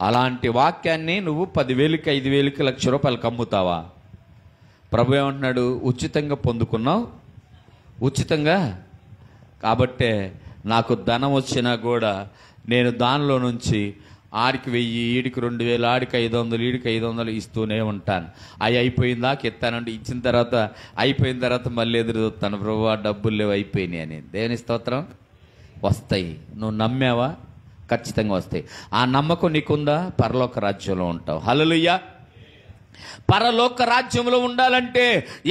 అలాంటి వాక్యాన్ని నువ్వు 10,000కి 5,000కి ₹1,00,000 అమ్ముతావా? ప్రభు ఏమంటున్నాడు? ఉచితంగా పొందుకున్నావు, ఉచితంగా కాబట్టే నాకు ధనం వచ్చినా కూడా నేను దానిలో నుంచి ఆడికి 1,000, ఈడికి 2,000, ఆడికి 500, ఈడికి 500 ఇస్తూనే ఉంటాను. అవి అయిపోయిందాక ఇస్తానంటే ఇచ్చిన తర్వాత అయిపోయిన తర్వాత మళ్ళీ ఎదురు చూస్తాను, ప్రభు డబ్బులు లేవు అయిపోయినాయి అని. దేవుని స్తోత్రం. వస్తాయి. నువ్వు నమ్మావా? ఖచ్చితంగా వస్తాయి. ఆ నమ్మకం నీకుందా? పరలోక రాజ్యంలో ఉంటావు. హల్లెలూయా. పరలోక రాజ్యంలో ఉండాలంటే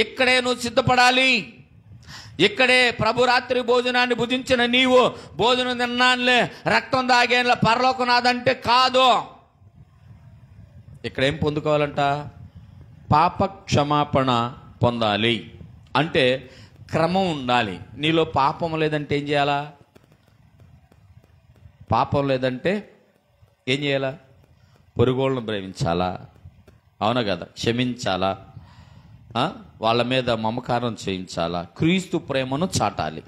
ఇక్కడే నువ్వు సిద్ధపడాలి. ఇక్కడే ప్రభు రాత్రి భోజనాన్ని భుజించిన నీవు భోజనం తిన్నానులే, రక్తం తాగేలా పరలోకం నాదంటే కాదు. ఇక్కడేం పొందుకోవాలంట? పాప క్షమాపణ పొందాలి. అంటే క్రమం ఉండాలి. నీలో పాపం లేదంటే ఏం చేయాలా? పాపం లేదంటే ఏం చేయాలా? పొరుగోళ్ళను ప్రేమించాలా, అవునా కదా? క్షమించాలా, వాళ్ళ మీద మమకారం చేయించాలా, క్రీస్తు ప్రేమను చాటాలి.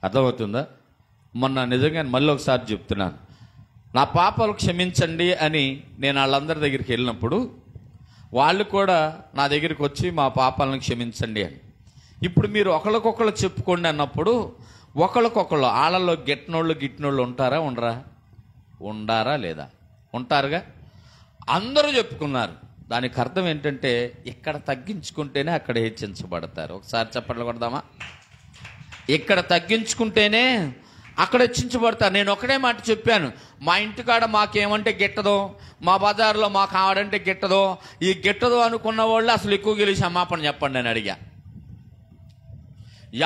అర్థమవుతుందా? మొన్న నిజంగా మళ్ళీ ఒకసారి చెప్తున్నాను, నా పాపాలు క్షమించండి అని నేను వాళ్ళందరి దగ్గరికి వెళ్ళినప్పుడు వాళ్ళు కూడా నా దగ్గరికి వచ్చి మా పాపాలను క్షమించండి అని. ఇప్పుడు మీరు ఒకళ్ళకొకళ్ళు చెప్పుకోండి అన్నప్పుడు ఒకళ్ళకొకళ్ళు వాళ్ళలో గిట్టినోళ్ళు ఉంటారా ఉండారా లేదా? ఉంటారుగా. అందరూ చెప్పుకున్నారు. దానికి అర్థం ఏంటంటే ఇక్కడ తగ్గించుకుంటేనే అక్కడ హెచ్చించబడతారు. ఒకసారి చప్పట్లు కొడదామా? ఇక్కడ తగ్గించుకుంటేనే అక్కడ హెచ్చించబడతారు. నేను ఒకటే మాట చెప్పాను, మా ఇంటికాడ మాకేమంటే గిట్టదో, మా బజార్లో మాకు ఆడంటే గిట్టదో, ఈ గిట్టదో అనుకున్న వాళ్ళు అసలు ఎక్కువ గెలిచి క్షమాపణ చెప్పండి అని అడిగా.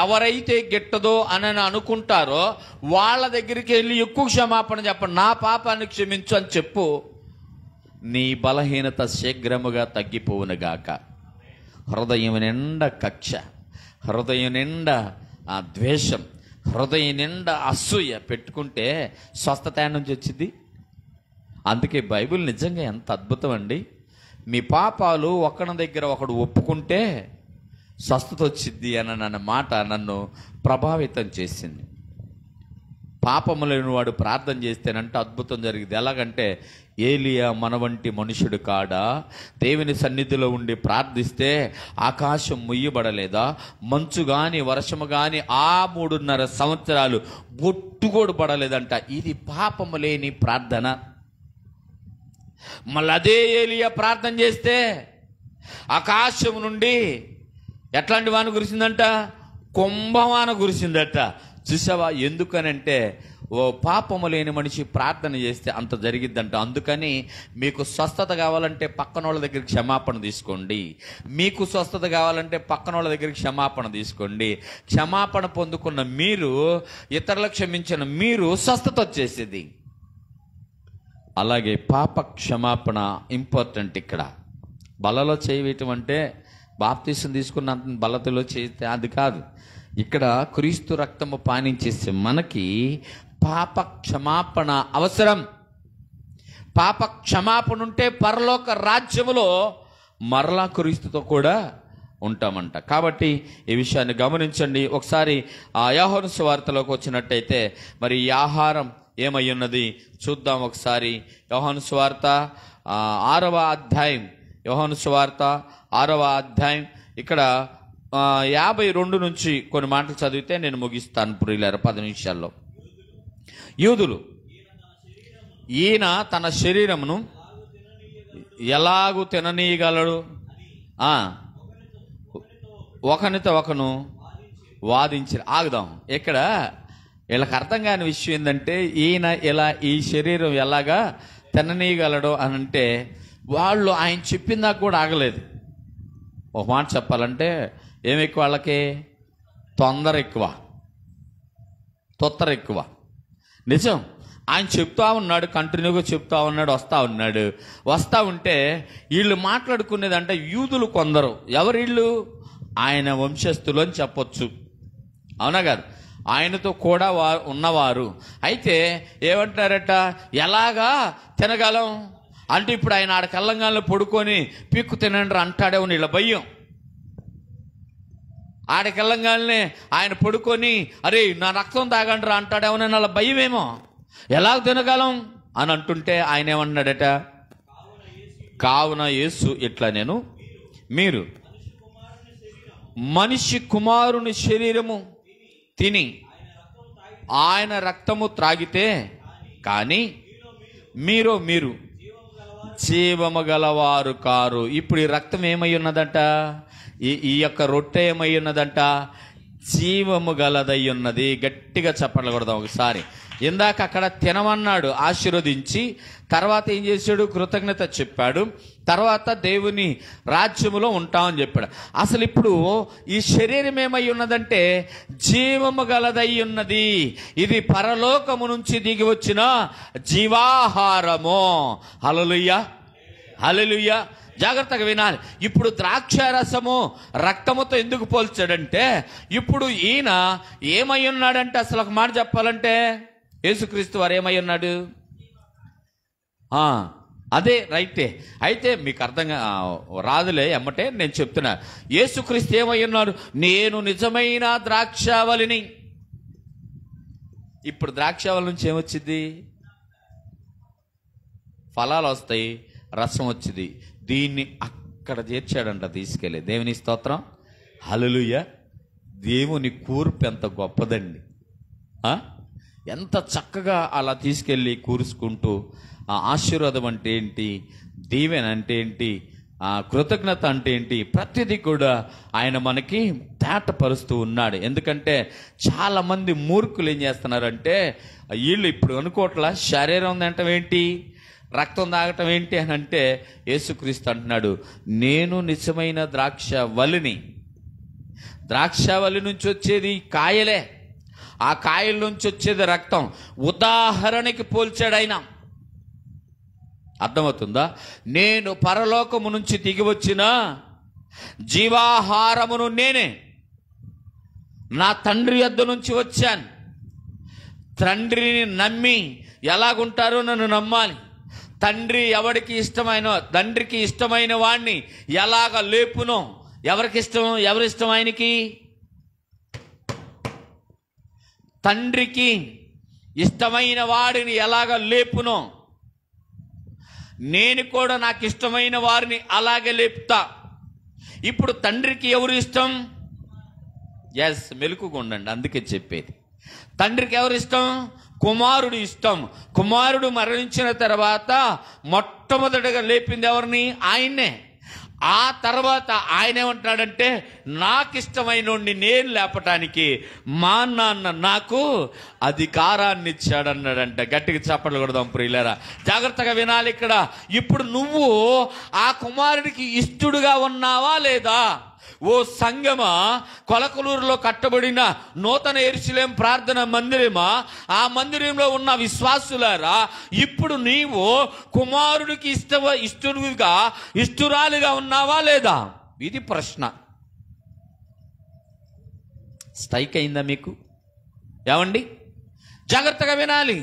ఎవరైతే గిట్టదో అని అనుకుంటారో వాళ్ళ దగ్గరికి వెళ్ళి ఎక్కువ క్షమాపణ చెప్పండి, నా పాపాన్ని క్షమించు అని చెప్పు. నీ బలహీనత శీఘ్రముగా తగ్గిపోవునుగాక. హృదయం నిండా కక్ష, హృదయం నిండా ద్వేషం, హృదయం నిండా అసూయ పెట్టుకుంటే స్వస్థత నుంచి వచ్చింది. అందుకే బైబిల్ నిజంగా ఎంత అద్భుతం అండి. మీ పాపాలు ఒకరి దగ్గర ఒకడు ఒప్పుకుంటే స్వస్థత వచ్చింది అన్న మాట నన్ను ప్రభావితం చేసింది. పాపము లేని వాడు ప్రార్థన చేస్తేనంటే అద్భుతం జరిగింది. ఎలాగంటే ఏలియా మన వంటి మనుషుడు కాడా? దేవుని సన్నిధిలో ఉండి ప్రార్థిస్తే ఆకాశం ముయ్యబడలేదా? మంచు కానీ వర్షము కానీ 3.5 సంవత్సరాలు బొట్టుగోడు పడలేదంట. ఇది పాపము లేని ప్రార్థన. మళ్ళీ అదే ఏలియా ప్రార్థన చేస్తే ఆకాశం నుండి ఎట్లాంటి వాన కురిసిందంట? కుంభవాన కురిసిందట. చూసావా? ఎందుకనంటే ఓ పాపము లేని మనిషి ప్రార్థన చేస్తే అంత జరిగిద్దంట. అందుకని మీకు స్వస్థత కావాలంటే పక్కన వాళ్ళ దగ్గరికి క్షమాపణ తీసుకోండి. మీకు స్వస్థత కావాలంటే పక్కన వాళ్ళ దగ్గరికి క్షమాపణ తీసుకోండి. క్షమాపణ పొందుకున్న మీరు, ఇతరులకు క్షమించిన మీరు స్వస్థత వచ్చేసేది. అలాగే పాప క్షమాపణ ఇంపార్టెంట్. ఇక్కడ బలలో చేయవేయటం అంటే బాప్తీసం తీసుకున్న బలతలో చేస్తే అది కాదు. ఇక్కడ క్రీస్తు రక్తము పానించేసే మనకి పాప క్షమాపణ అవసరం. పాప క్షమాపణ ఉంటే పరలోక రాజ్యములో మరలా క్రీస్తుతో కూడా ఉంటామంట. కాబట్టి ఈ విషయాన్ని గమనించండి. ఒకసారి ఆ యోహాను సువార్తలోకి వచ్చినట్టయితే మరి ఈ ఆహారం ఏమై ఉన్నది చూద్దాం ఒకసారి. యోహాను సువార్త 6వ అధ్యాయం, యోహాను సువార్త 6వ అధ్యాయం ఇక్కడ 52 నుంచి కొన్ని మాటలు చదివితే నేను ముగిస్తాను ప్రియులారా 10 నిమిషాల్లో. యూదులు ఈయన తన శరీరమును ఎలాగూ తిననీయగలడు, ఒకనితో ఒకను వాదించి. ఆగుదాం. ఇక్కడ వీళ్ళకి అర్థం కాని విషయం ఏంటంటే ఈయన ఇలా ఈ శరీరం ఎలాగా తిననీయగలడు అని అంటే వాళ్ళు ఆయన చెప్పిందాక కూడా ఆగలేదు. ఒక మాట చెప్పాలంటే ఏమి ఎక్కువ వాళ్ళకి? తొందర ఎక్కువ, తొత్తర ఎక్కువ. నిజం. ఆయన చెప్తా ఉన్నాడు, కంటిన్యూగా చెప్తా ఉన్నాడు, వస్తా ఉంటే వీళ్ళు మాట్లాడుకునేదంటే యూదులు కొందరు, ఎవరు వీళ్ళు? ఆయన వంశస్థులు అని చెప్పొచ్చు, అవునా కాదు? ఆయనతో కూడా ఉన్నవారు. అయితే ఏమంటారట, ఎలాగా తినగలం అంటే ఇప్పుడు ఆయన ఆడ కల్లంగాల్లో పడుకొని పీక్కు తినండి అంటాడేమో వీళ్ళ భయం. ఆడకెళ్ళంగానే ఆయన పడుకొని అరే నా రక్తం తాగండ్రా అంటాడేమో వాళ్ళ భయమేమో. ఎలా తినగలం అని అంటుంటే ఆయన ఏమన్నాడట, కావున యేసు ఇట్లా నేను మీరు మనిషి కుమారుని శరీరము తిని ఆయన రక్తము త్రాగితే కానీ మీరు జీవము గలవారు కారు. ఇప్పుడు ఈ రక్తం ఏమై ఉన్నదట, ఈ యొక్క రొట్టె ఏమై ఉన్నదంట, జీవము గలదై ఉన్నది. గట్టిగా చెప్పట్లు కొడదాం ఒకసారి. ఇందాక అక్కడ తినమన్నాడు, ఆశీర్వదించి తర్వాత ఏం చేశాడు, కృతజ్ఞత చెప్పాడు, తర్వాత దేవుని రాజ్యములో ఉంటామని చెప్పాడు. అసలు ఇప్పుడు ఈ శరీరం ఏమై ఉన్నదంటే జీవము గలదై ఉన్నది. ఇది పరలోకము నుంచి దిగి వచ్చిన జీవాహారము. హల్లెలూయా, హల్లెలూయా. జాగ్రత్తగా వినాలి. ఇప్పుడు ద్రాక్ష రసము రక్తముతో ఎందుకు పోల్చాడంటే ఇప్పుడు ఈయన ఏమై ఉన్నాడంటే, అసలు ఒక మాట చెప్పాలంటే యేసుక్రీస్తు వారు ఏమై ఉన్నాడు? అదే రైటే. అయితే మీకు అర్థంగా రాదులే ఎమ్మటే నేను చెప్తున్నా. యేసుక్రీస్తు ఏమై ఉన్నాడు? నేను నిజమైన ద్రాక్షావళిని. ఇప్పుడు ద్రాక్షావళి నుంచి ఏమొచ్చింది? ఫలాలు వస్తాయి, రసం వచ్చింది. దీన్ని అక్కడ చేర్చాడంట తీసుకెళ్ళి. దేవుని స్తోత్రం, హల్లెలూయా. దేవుని కూర్పు ఎంత గొప్పదండి. ఎంత చక్కగా అలా తీసుకెళ్ళి కూర్చుకుంటూ ఆశీర్వాదం అంటే ఏంటి, దీవెన అంటే ఏంటి, కృతజ్ఞత అంటే ఏంటి, ప్రతిదీ కూడా ఆయన మనకి తేటపరుస్తూ ఉన్నాడు. ఎందుకంటే చాలామంది మూర్ఖులు ఏం చేస్తున్నారంటే వీళ్ళు ఇప్పుడు అనుకోవట్లా శరీరం తినటం ఏంటి, రక్తం తాగటం ఏంటి అని అంటే యేసుక్రీస్తు అంటున్నాడు, నేను నిజమైన ద్రాక్షవల్లిని. ద్రాక్షవల్లి నుంచి వచ్చేది కాయలే, ఆ కాయల నుంచి వచ్చేది రక్తం. ఉదాహరణకి పోల్చాడు ఆయన. అర్థమవుతుందా? నేను పరలోకము నుంచి దిగి వచ్చిన జీవాహారమును నేనే, నా తండ్రి యొద్ద నుంచి వచ్చాను. తండ్రిని నమ్మి ఎలాగుంటారో నన్ను నమ్మాలి. తండ్రికి ఇష్టమైన వాడిని ఎలాగ లేపునో, ఎవరిష్టం ఆయనకి? తండ్రికి ఇష్టమైన వాడిని ఎలాగ లేపునో నేను కూడా నాకు ఇష్టమైన వారిని అలాగే లేపుతా. ఇప్పుడు తండ్రికి ఎవరు ఇష్టం? మెలకుగా ఉండండి, అందుకే చెప్పేది. తండ్రికి ఎవరు ఇష్టం? కుమారుడు ఇష్టం. కుమారుడు మరణించిన తర్వాత మొట్టమొదటిగా లేపింది ఎవరిని? ఆయన్నే. ఆ తర్వాత ఆయన ఏమంటాడంటే, నాకు ఇష్టమైనోడిని నేను లేపటానికి మా నాన్న నాకు అధికారాన్ని ఇచ్చాడన్నాడంట. గట్టిగా చప్పట్లు కొడదాం ప్రియులారా. జాగ్రత్తగా వినాలి ఇక్కడ. ఇప్పుడు నువ్వు ఆ కుమారుడికి ఇష్టడుగా ఉన్నావా లేదా? ఓ సంగమా, కొలకలూరులో కట్టబడిన నూతన యెరూషలేము ప్రార్థన మందిరమా, ఆ మందిరంలో ఉన్న విశ్వాసులారా, ఇప్పుడు నీవు కుమారుడికి ఇష్టురాలుగా ఉన్నావా లేదా? ఇది ప్రశ్న. స్ట్రైక్ అయిందా మీకు? ఏమండి, జాగ్రత్తగా వినాలి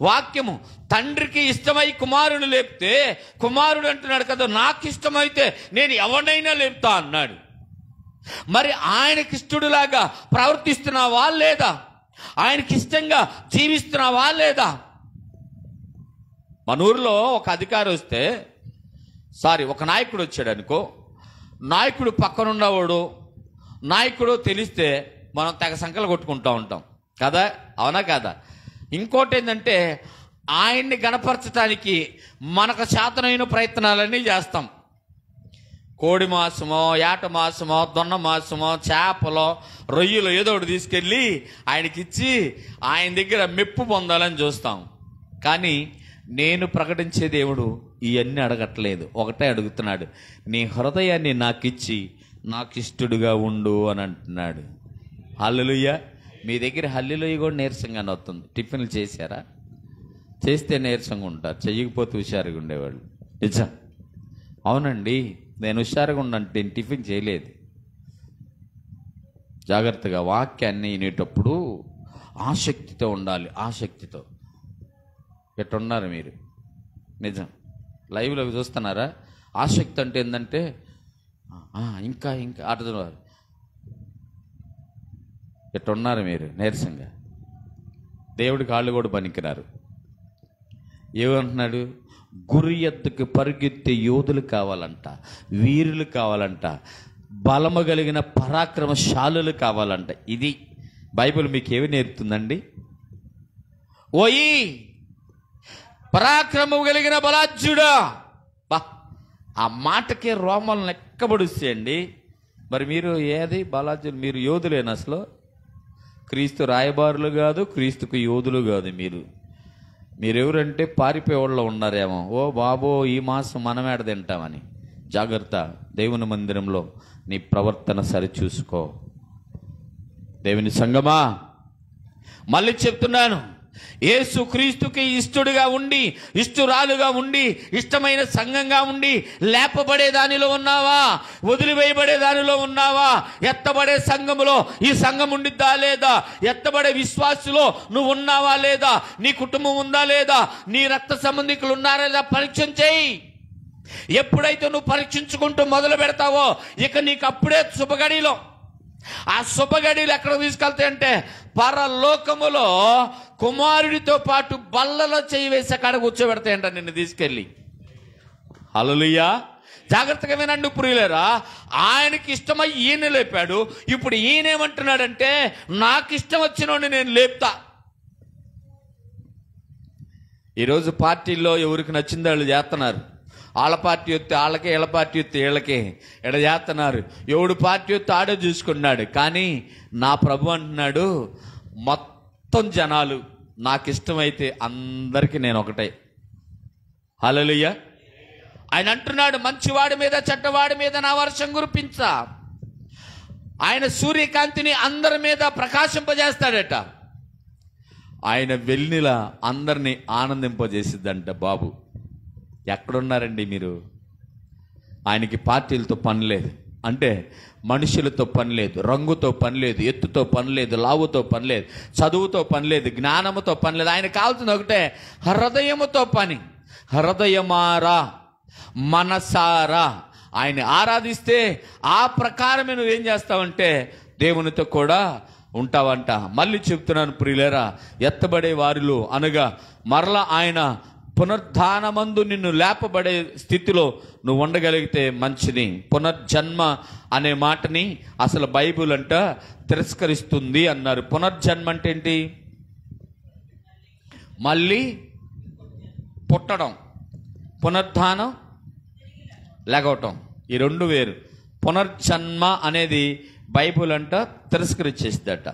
వాక్యము. తండ్రికి ఇష్టమై కుమారుడు లేపితే, కుమారుడు అంటున్నాడు కదా, నాకు ఇష్టమైతే నేను ఎవరినైనా లేపుతా అన్నాడు. మరి ఆయనకి ఇష్టడులాగా ప్రవర్తిస్తున్నావా లేదా? ఆయనకి ఇష్టంగా జీవిస్తున్నావా లేదా? మన ఊరిలో ఒక అధికారి వస్తే, ఒక నాయకుడు వచ్చాడు అనుకో, నాయకుడు పక్కనున్నవాడు నాయకుడు తెలిస్తే మనం తెగ సంకలు కొట్టుకుంటూ ఉంటాం కదా, అవునా కాదా? ఇంకోటి ఏంటంటే, ఆయన్ని గణపరచడానికి మనకు చేతనైన ప్రయత్నాలన్నీ చేస్తాం. కోడి మాంసమో, ఏట మాంసమో, దొన్న మాంసమో, చేపలో, రొయ్యలు ఏదో ఒకటి తీసుకెళ్ళి ఆయనకిచ్చి ఆయన దగ్గర మెప్పు పొందాలని చూస్తాం. కానీ నేను ప్రకటించే దేవుడు ఇవన్నీ అడగట్లేదు. ఒకటే అడుగుతున్నాడు, నీ హృదయాన్ని నాకిచ్చి నాకు ఇష్టడుగా ఉండు అని అంటున్నాడు. హల్లెలూయా. మీ దగ్గర హల్లెలూయా కూడా నీరసంగానే వస్తుంది. టిఫిన్లు చేశారా? చేస్తే నీరసంగా ఉంటారు, చెయ్యకపోతే హుషారుగా ఉండేవాళ్ళు. నిజం, అవునండి. నేను హుషారుగా ఉన్నాను, నేను టిఫిన్ చేయలేదు. జాగ్రత్తగా వాక్యాన్ని వినేటప్పుడు ఆసక్తితో ఉండాలి. ఆసక్తితో. ఎట్టున్నారు మీరు? నిజం, లైవ్లో చూస్తున్నారా? ఆసక్తి అంటే ఏంటంటే ఇంకా ఇంకా అర్థం. ఎట్టున్నారు మీరు? నీరసంగా. దేవుడి కాళ్ళు కూడా పనికిరారు. ఏమంటున్నాడు? గురి ఎత్తుకు పరిగెత్తే యోధులు కావాలంట, వీరులు కావాలంట, బలము కలిగిన పరాక్రమశాలులు కావాలంట. ఇది బైబిల్ మీకు ఏమి నేర్పుతుందండి? ఓయి పరాక్రమం కలిగిన బలాజ్యుడా, ఆ మాటకే రోమాలను ఎక్కబడుస్తాయండి. మరి మీరు ఏది బలాజ్యులు? మీరు యోధులేనా? అసలు క్రీస్తు రాయబారులు కాదు, క్రీస్తుకు యోధులు కాదు. మీరెవరంటే పారిపోయేవాళ్ళు ఉన్నారేమో. ఓ బాబో, ఈ మాసం మనమేడ తింటామని. జాగ్రత్త, దేవుని మందిరంలో నీ ప్రవర్తన సరిచూసుకో. దేవుని సంగమా, మళ్ళీ చెప్తున్నాను, యేసు క్రీస్తుకి ఇష్టడుగా ఉండి, ఇష్టురాలుగా ఉండి, ఇష్టమైన సంఘంగా ఉండి లేపబడే దానిలో ఉన్నావా? వదిలివేయబడే దానిలో ఉన్నావా? ఎత్తబడే సంఘములో ఈ సంఘం ఉండిద్దా లేదా? ఎత్తబడే విశ్వాసులో నువ్వు ఉన్నావా లేదా? నీ కుటుంబం ఉందా లేదా? నీ రక్త సంబంధికులు ఉన్నారా లేదా? పరీక్ష చేయి. ఎప్పుడైతే నువ్వు పరీక్షించుకుంటూ మొదలు పెడతావో, ఇక నీకు అప్పుడే శుభగడిలో, ఆ శుభగడిలు ఎక్కడ తీసుకెళ్తాయంటే పరలోకములో కుమారుడితో పాటు బల్లలో చేయి వేసి అక్కడ కూర్చోబెడతాయంట నిన్ను తీసుకెళ్ళి. హల్లెలూయా. జాగ్రత్తగా వినండి ప్రియులారా. ఆయనకి ఇష్టమై ఈయన లేపాడు. ఇప్పుడు ఈయనేమంటున్నాడంటే, నాకు ఇష్టం వచ్చినోడిని నేను లేపుతా. ఈరోజు పార్టీల్లో ఎవరికి నచ్చింది వాళ్ళు చేస్తున్నారు. వాళ్ళ పార్టీ వస్తే వాళ్ళకే, వీళ్ళ పార్టీ వస్తే వీళ్ళకే ఎడ చేస్తున్నారు. ఎవడు పార్టీ వస్తే ఆడే చూసుకున్నాడు. కానీ నా ప్రభు అంటున్నాడు, మొత్తం జనాలు నాకు ఇష్టమైతే అందరికీ నేను ఒకటే. హల్లెలూయా. ఆయన అంటున్నాడు, మంచివాడి మీద చెడ్డవాడి మీద నా వర్షం కురిపించా. ఆయన సూర్యకాంతిని అందరి మీద ప్రకాశింపజేస్తాడట. ఆయన వెన్నెల అందరినీ ఆనందింపజేసిద్దంట బాబు. ఎక్కడున్నారండి మీరు? ఆయనకి పార్టీలతో పని లేదు, అంటే మనుషులతో పని లేదు, రంగుతో పని లేదు, ఎత్తుతో పని లేదు, లావుతో పని లేదు, చదువుతో పని లేదు, జ్ఞానముతో పని లేదు. ఆయన కావాల్సింది ఒకటే, హృదయముతో పని. హృదయమారా మనసారా ఆయన ఆరాధిస్తే ఆ ప్రకారమే నువ్వేం చేస్తావంటే దేవునితో కూడా ఉంటావంట. మళ్ళీ చెప్తున్నాను ప్రియులారా, ఎత్తబడే వారిలో అనగా మరలా ఆయన పునరుద్ధానమందు నిన్ను లేపబడే స్థితిలో నువ్వు ఉండగలిగితే మంచిది. పునర్జన్మ అనే మాటని అసలు బైబిల్ అంట తిరస్కరిస్తుంది అన్నారు. పునర్జన్మ అంటే ఏంటి? మళ్ళీ పుట్టడం, పునరుద్ధానం, లెగవటం, ఈ రెండు వేరు. పునర్జన్మ అనేది బైబిల్ అంట తిరస్కరించేస్తుందట.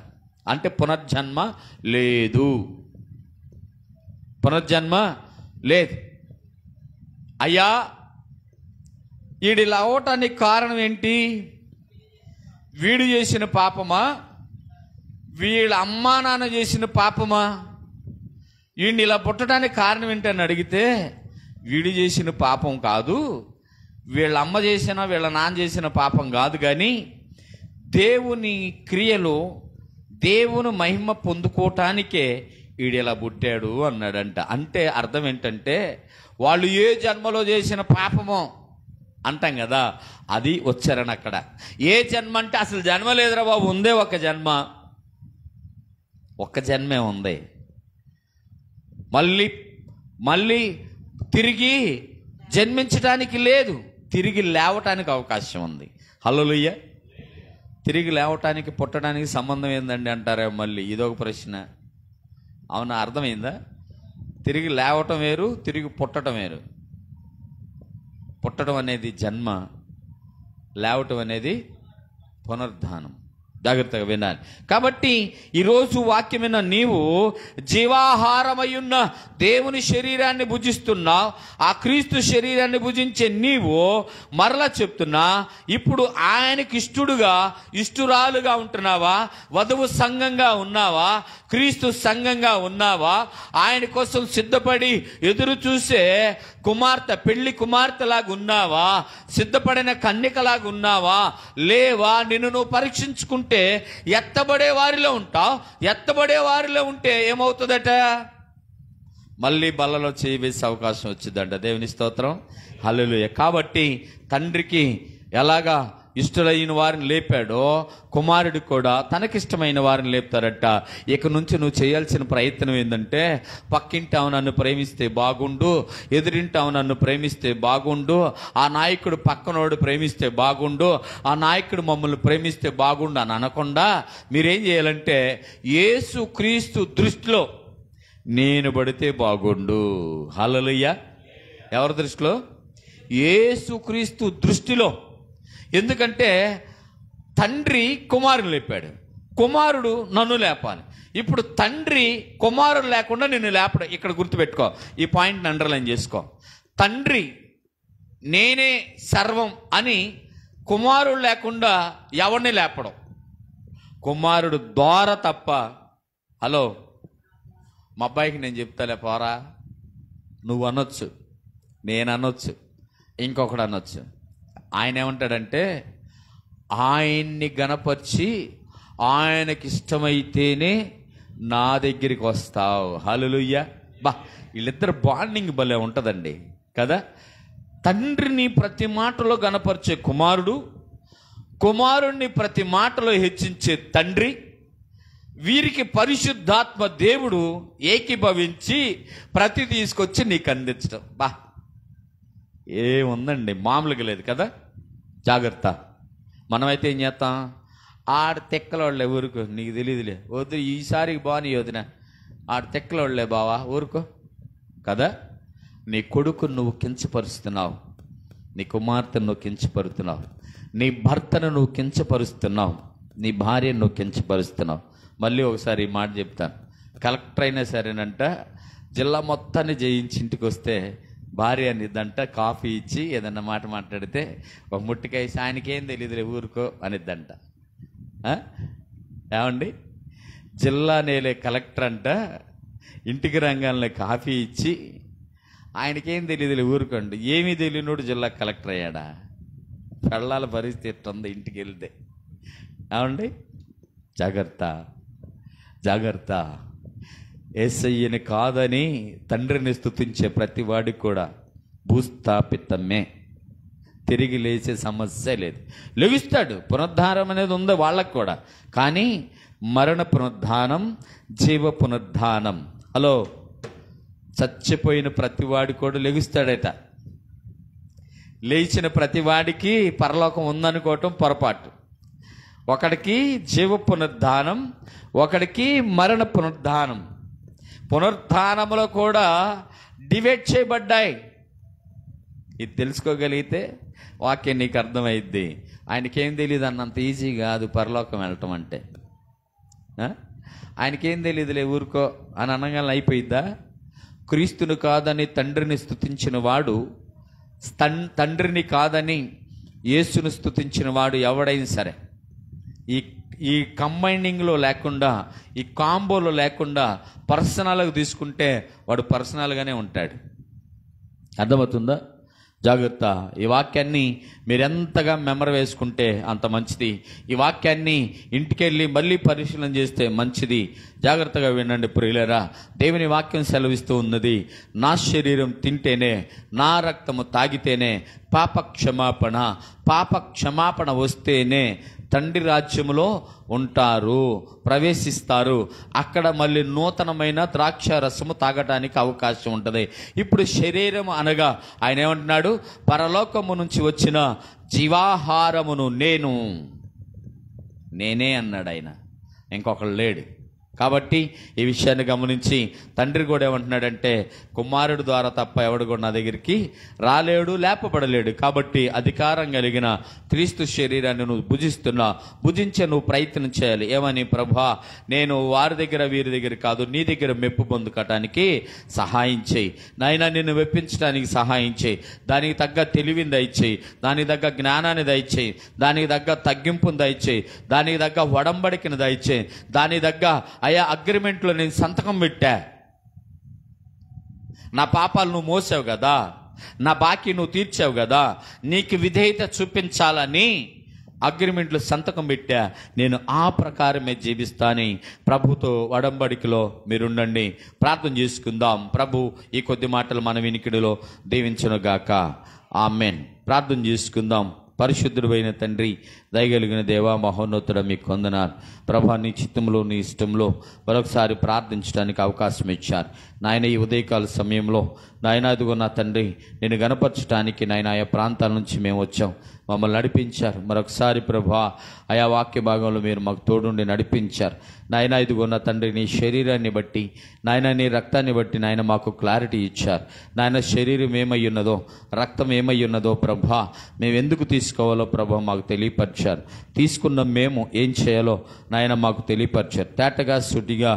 అంటే పునర్జన్మ లేదు, పునర్జన్మ లేదు. అయ్యా వీడిలా అవటానికి కారణం ఏంటి? వీడు చేసిన పాపమా, వీళ్ళ అమ్మా నాన్న చేసిన పాపమా? వీడిని ఇలా పుట్టడానికి కారణం ఏంటని అడిగితే వీడు చేసిన పాపం కాదు, వీళ్ళ అమ్మ చేసిన వీళ్ళ నాన్న చేసిన పాపం కాదు, కానీ దేవుని క్రియలో దేవుని మహిమ పొందుకోవటానికే వీడు ఇలా పుట్టాడు అన్నాడంట. అంటే అర్థం ఏంటంటే వాళ్ళు ఏ జన్మలో చేసిన పాపమో అంటాం కదా, అది వచ్చారని అక్కడ. ఏ జన్మ అంటే అసలు జన్మ లేదురా బాబు, ఉందే ఒక జన్మ, ఒక్క జన్మే ఉంది. మళ్ళీ మళ్ళీ తిరిగి జన్మించడానికి లేదు, తిరిగి లేవటానికి అవకాశం ఉంది. హల్లెలూయా. తిరిగి లేవటానికి పుట్టడానికి సంబంధం ఏందండి అంటారా? మళ్ళీ ఇదొక ప్రశ్న. అవునా, అర్థమైందా? తిరిగి లేవటం వేరు, తిరిగి పుట్టడం వేరు. పుట్టడం అనేది జన్మ, లేవటం అనేది పునరుద్ధానం. జాగ్రత్తగా వినాలి. కాబట్టి ఈరోజు వాక్యమైన నీవు జీవాహారమయ్యున్న దేవుని శరీరాన్ని భుజిస్తున్నావు. ఆ క్రీస్తు శరీరాన్ని భుజించే నీవు మరలా చెప్తున్నా, ఇప్పుడు ఆయనకి ఇష్టడుగా ఇష్టురాలుగా ఉంటున్నావా? వధువు సంఘంగా ఉన్నావా? క్రీస్తు సంఘంగా ఉన్నావా? ఆయన కోసం సిద్ధపడి ఎదురు చూసే కుమార్తె, పెళ్లి కుమార్తెలాగా ఉన్నావా? సిద్ధపడిన కన్యకలాగా ఉన్నావా? లేవా? నిన్ను నువ్వు పరీక్షించుకుంటే ఎత్తబడే వారిలో ఉంటావు. ఎత్తబడే వారిలో ఉంటే ఏమవుతుందట? మళ్ళీ బల్లలో చేయి వేసే అవకాశం వచ్చిందంట. దేవుని స్తోత్రం, హల్లెలూయా. కాబట్టి తండ్రికి ఎలాగా ఇష్టమైన వారిని లేపాడో కుమారుడు కూడా తనకిష్టమైన వారిని లేపుతారట. ఇక నుంచి నువ్వు చేయాల్సిన ప్రయత్నం ఏంటంటే, పక్కింటావు నన్ను ప్రేమిస్తే బాగుండు, ఎదురింటావు నన్ను ప్రేమిస్తే బాగుండు, ఆ నాయకుడు పక్కనోడు ప్రేమిస్తే బాగుండు, ఆ నాయకుడు మమ్మల్ని ప్రేమిస్తే బాగుండు అని అనకుండా మీరేం చేయాలంటే, యేసు క్రీస్తు దృష్టిలో నేను పడితే బాగుండు. హల్లెలూయా. ఎవరి దృష్టిలో? యేసు క్రీస్తు దృష్టిలో. ఎందుకంటే తండ్రి కుమారుని లేపాడు, కుమారుడు నన్ను లేపాలి. ఇప్పుడు తండ్రి కుమారుడు లేకుండా నిన్ను లేపడం. ఇక్కడ గుర్తుపెట్టుకో, ఈ పాయింట్ని అండర్లైన్ చేసుకో. తండ్రి నేనే సర్వం అని కుమారుడు లేకుండా ఎవరిని లేపడం? కుమారుడు ద్వారా తప్ప. హలో, మా అబ్బాయికి నేను చెప్తాలే పోరా, నువ్వు అనొచ్చు, నేను అనొచ్చు, ఇంకొకడు అనొచ్చు. ఆయన ఏమంటాడంటే, ఆయన్ని గణపరిచి ఆయనకి ఇష్టమైతేనే నా దగ్గరికి వస్తావు. హల్లెలూయా. బా, వీళ్ళిద్దరు బాండింగ్ భలే ఉంటుందండి కదా. తండ్రిని ప్రతి మాటలో గణపరిచే కుమారుడు, కుమారుణ్ణి ప్రతి మాటలో హెచ్చించే తండ్రి, వీరికి పరిశుద్ధాత్మ దేవుడు ఏకీభవించి ప్రతి తీసుకొచ్చి నీకు అందించడం. బా, ఏముందండి, మామూలుగా లేదు కదా. జాగ్రత్త. మనమైతే ఏం చేస్తాం? ఆడ తెక్కలోళ్ళే, ఊరుకో, నీకు తెలియదులే, వద్దు ఈసారికి బాని వదిన, ఆడ తెక్కలోళ్ళే బావా, ఊరుకో కదా. నీ కొడుకును నువ్వు కించపరుస్తున్నావు, నీ కుమార్తెను నువ్వు కించపరుస్తున్నావు, నీ భర్తను నువ్వు కించపరుస్తున్నావు, నీ భార్యను నువ్వు కించపరుస్తున్నావు. మళ్ళీ ఒకసారి ఈ మాట చెప్తాను. కలెక్టర్ అయినా సరేనంట, జిల్లా మొత్తాన్ని జయించి ఇంటికి వస్తే భార్య అనిద్దంట, కాఫీ ఇచ్చి ఏదన్నా మాట మాట్లాడితే ఒక ముట్టికాయ ఆయనకేం తెలియదులే ఊరుకో అనిద్దంట. ఏమండి, జిల్లా నేలే కలెక్టర్ అంట ఇంటికి రంగాల్లో కాఫీ ఇచ్చి ఆయనకేం తెలియదులే, ఊరుకోండి. ఏమీ తెలియనోడు జిల్లా కలెక్టర్ అయ్యాడా? పెళ్ళాల పరిస్థితి ఎట్టుంది ఇంటికి వెళ్తే? ఏమండి, జాగ్రత్త జాగ్రత్త. యేసయ్యని కాదని తండ్రిని స్తుతించే ప్రతి వాడికి కూడా భూస్థాపితమే, తిరిగి లేచే సమస్య లేదు. లెగుస్తాడు, పునరుద్ధానం అనేది ఉంది వాళ్ళకు కూడా. కానీ మరణ పునరుద్ధానం, జీవ పునరుద్ధానం. హలో, చచ్చిపోయిన ప్రతివాడి కూడా లెగుస్తాడట. లేచిన ప్రతివాడికి పరలోకం ఉందనుకోవటం పొరపాటు. ఒకడికి జీవ పునరుద్ధానం, ఒకడికి మరణ పునరుద్ధానం. పునరుద్ధానంలో కూడా డివైడ్ చేయబడ్డాయి. ఇది తెలుసుకోగలిగితే వాక్యం నీకు అర్థమైద్ది. ఆయనకేం తెలియదు అన్నంత ఈజీ కాదు పరలోకం వెళ్ళటం అంటే. ఆయనకేం తెలియదులే, ఊరుకో అని అనగానే అయిపోయిద్దా? క్రీస్తును కాదని తండ్రిని స్తుతించిన వాడు, తండ్రిని కాదని యేసును స్తుతించిన వాడు ఎవడైనా సరే, ఈ కంబైనింగ్లో లేకుండా, ఈ కాంబోలో లేకుండా పర్సనల్గా తీసుకుంటే వాడు పర్సనల్గానే ఉంటాడు. అర్థమవుతుందా? జాగ్రత్త. ఈ వాక్యాన్ని మీరు ఎంతగా మెమరీ వేసుకుంటే అంత మంచిది. ఈ వాక్యాన్ని ఇంటికెళ్ళి మళ్ళీ పరిశీలన చేస్తే మంచిది. జాగ్రత్తగా వినండి ప్రియులారా. దేవుని వాక్యం సెలవిస్తూ ఉన్నది, నా శరీరం తింటేనే, నా రక్తము తాగితేనే పాప క్షమాపణ వస్తేనే తండ్రి రాజ్యములో ఉంటారు, ప్రవేశిస్తారు. అక్కడ మళ్ళీ నూతనమైన ద్రాక్ష రసము తాగటానికి అవకాశం ఉంటుంది. ఇప్పుడు శరీరం అనగా ఆయన ఏమంటున్నాడు? పరలోకము నుంచి వచ్చిన జీవాహారమును నేనే అన్నాడు ఆయన, ఇంకొకళ్ళు లేడు. కాబట్టి ఈ విషయాన్ని గమనించి తండ్రి కూడా ఏమంటున్నాడంటే, కుమారుడు ద్వారా తప్ప ఎవడు కూడా నా దగ్గరికి రాలేడు, లేపబడలేడు. కాబట్టి అధికారం కలిగిన క్రీస్తు శరీరాన్ని నువ్వు భుజించే నువ్వు ప్రయత్నం చేయాలి. ఏమని? ప్రభా, నేను వారి దగ్గర వీరి దగ్గర కాదు, నీ దగ్గర మెప్పు పొందుకోవటానికి సహాయం చేయి నాయనా, నిన్ను మెప్పించడానికి సహాయం చేయి. దానికి తగ్గ తెలివిని దయచేయి, దానికి తగ్గ జ్ఞానాన్ని దయచేయి, దానికి తగ్గ తగ్గింపుని దయచేయి, దానికి తగ్గ ఒడంబడికను దయచేయి, దానికి తగ్గ అయ్యా అగ్రిమెంట్లో నేను సంతకం పెట్టా, నా పాపాలు నువ్వు మోసావు కదా, నా బాకీ నువ్వు తీర్చావు కదా, నీకు విధేయత చూపించాలని అగ్రిమెంట్లో సంతకం పెట్టా, నేను ఆ ప్రకారమే జీవిస్తానని ప్రభుతో ఒడంబడికలో మీరుండండి. ప్రార్థన చేసుకుందాం. ప్రభు ఈ కొద్ది మాటలు మన వినికిడిలో దీవించునుగాక. ఆమెన్. ప్రార్థన చేసుకుందాం. పరిశుద్ధుడైన తండ్రి, దయగలిగిన దేవా, మహోన్నతుడ, మీకు వందనాలు ప్రభా. నీ చిత్తంలో, నీ ఇష్టంలో మరొకసారి ప్రార్థించడానికి అవకాశం ఇచ్చారు నాయన. ఈ ఉదయకాల సమయంలో నాయన, అదిగో నా తండ్రి, నేను గణపరచడానికి నాయన ఆయా ప్రాంతాల నుంచి మేము వచ్చాం, మమ్మల్ని నడిపించారు. మరొకసారి ప్రభా, ఆయా వాక్య భాగంలో మీరు మాకు తోడుండి నడిపించారు నాయన. ఇదిగో నా తండ్రి, నీ శరీరాన్ని బట్టి నాయన, నీ రక్తాన్ని బట్టి నాయన మాకు క్లారిటీ ఇచ్చారు నాయన. శరీరం ఏమై ఉన్నదో, రక్తం ఏమై ఉన్నదో ప్రభా, మేము ఎందుకు తీసుకోవాలో ప్రభా మాకు తెలియపరిచారు. తీసుకున్న మేము ఏం చేయాలో నాయన మాకు తెలియపరిచారు. తేటగా సుటిగా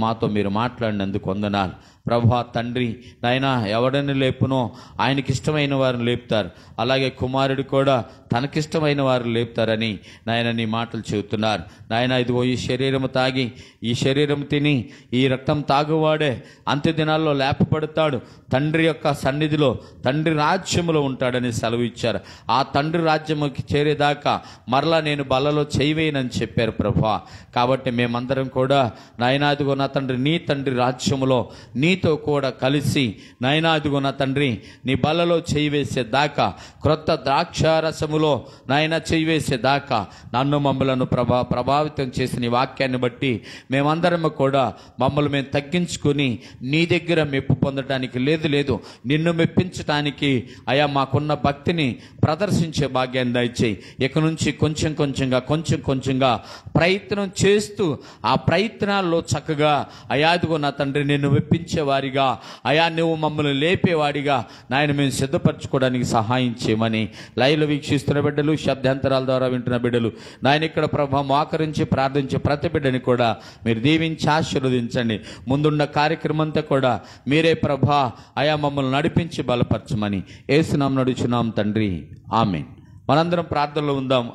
మాతో మీరు మాట్లాడినందుకు వందనాలు ప్రభా. తండ్రి నాయన, ఎవడని లేపునో ఆయనకి ఇష్టమైన వారిని లేపుతారు, అలాగే కుమారుడు కూడా తనకిష్టమైన వారు లేపుతారని నాయన నీ మాటలు చెబుతున్నారు నాయన. ఇదిగో ఈ శరీరము తాగి, ఈ శరీరం తిని, ఈ రక్తం తాగువాడే అంత్య దినాల్లో లేపబడతాడు, తండ్రి యొక్క సన్నిధిలో, తండ్రి రాజ్యములో ఉంటాడని సెలవు ఇచ్చారు. ఆ తండ్రి రాజ్యముకి చేరేదాకా మరలా నేను బలలో చేయవేయనని చెప్పారు ప్రభా. కాబట్టి మేమందరం కూడా నాయనా, ఇదిగో నా తండ్రి, నీ తండ్రి రాజ్యములో నీతో కూడా కలిసి నాయనా, ఇదిగో నా తండ్రి, నీ బలలో చేయివేసే దాకా, క్రొత్త ద్రాక్షారసములో నాయన చేయివేసే దాకా నన్ను మమ్మలను ప్రభావితం చేసిన ఈ వాక్యాన్ని బట్టి మేమందరము కూడా మమ్మల్ని మేము తగ్గించుకొని నీ దగ్గర మెప్పు పొందడానికి లేదు, నిన్ను మెప్పించడానికి అయా మాకున్న భక్తిని ప్రదర్శించే భాగ్యాన్ని దయచేయి. ఇక నుంచి కొంచెం కొంచెంగా ప్రయత్నం చేస్తూ ఆ ప్రయత్నాల్లో చక్కగా అయా, ఇదిగో నా తండ్రి, నిన్ను మెప్పించే వారిగా అయా, నువ్వు మమ్మల్ని లేపేవాడిగా నాయన మేము సిద్ధపరచుకోవడానికి సహాయం చేయమని లైవ్లో వీక్షిస్తున్న బిడ్డలు, శబ్దాంతరాల ద్వారా వింటున్న బిడ్డలు నాయన, ఇక్కడ ప్రభా మోకరించి ప్రార్థించే ప్రతి బిడ్డని కూడా మీరు దీవించి ఆశీర్వదించండి. ముందున్న కార్యక్రమం అంతా కూడా మీరే ప్రభా అయా మమ్మల్ని నడిపించి బలపరచమని యేసు నామమున అడుగుచున్నాం తండ్రి. ఆమేన్. మనందరం ప్రార్థనలో ఉందాం.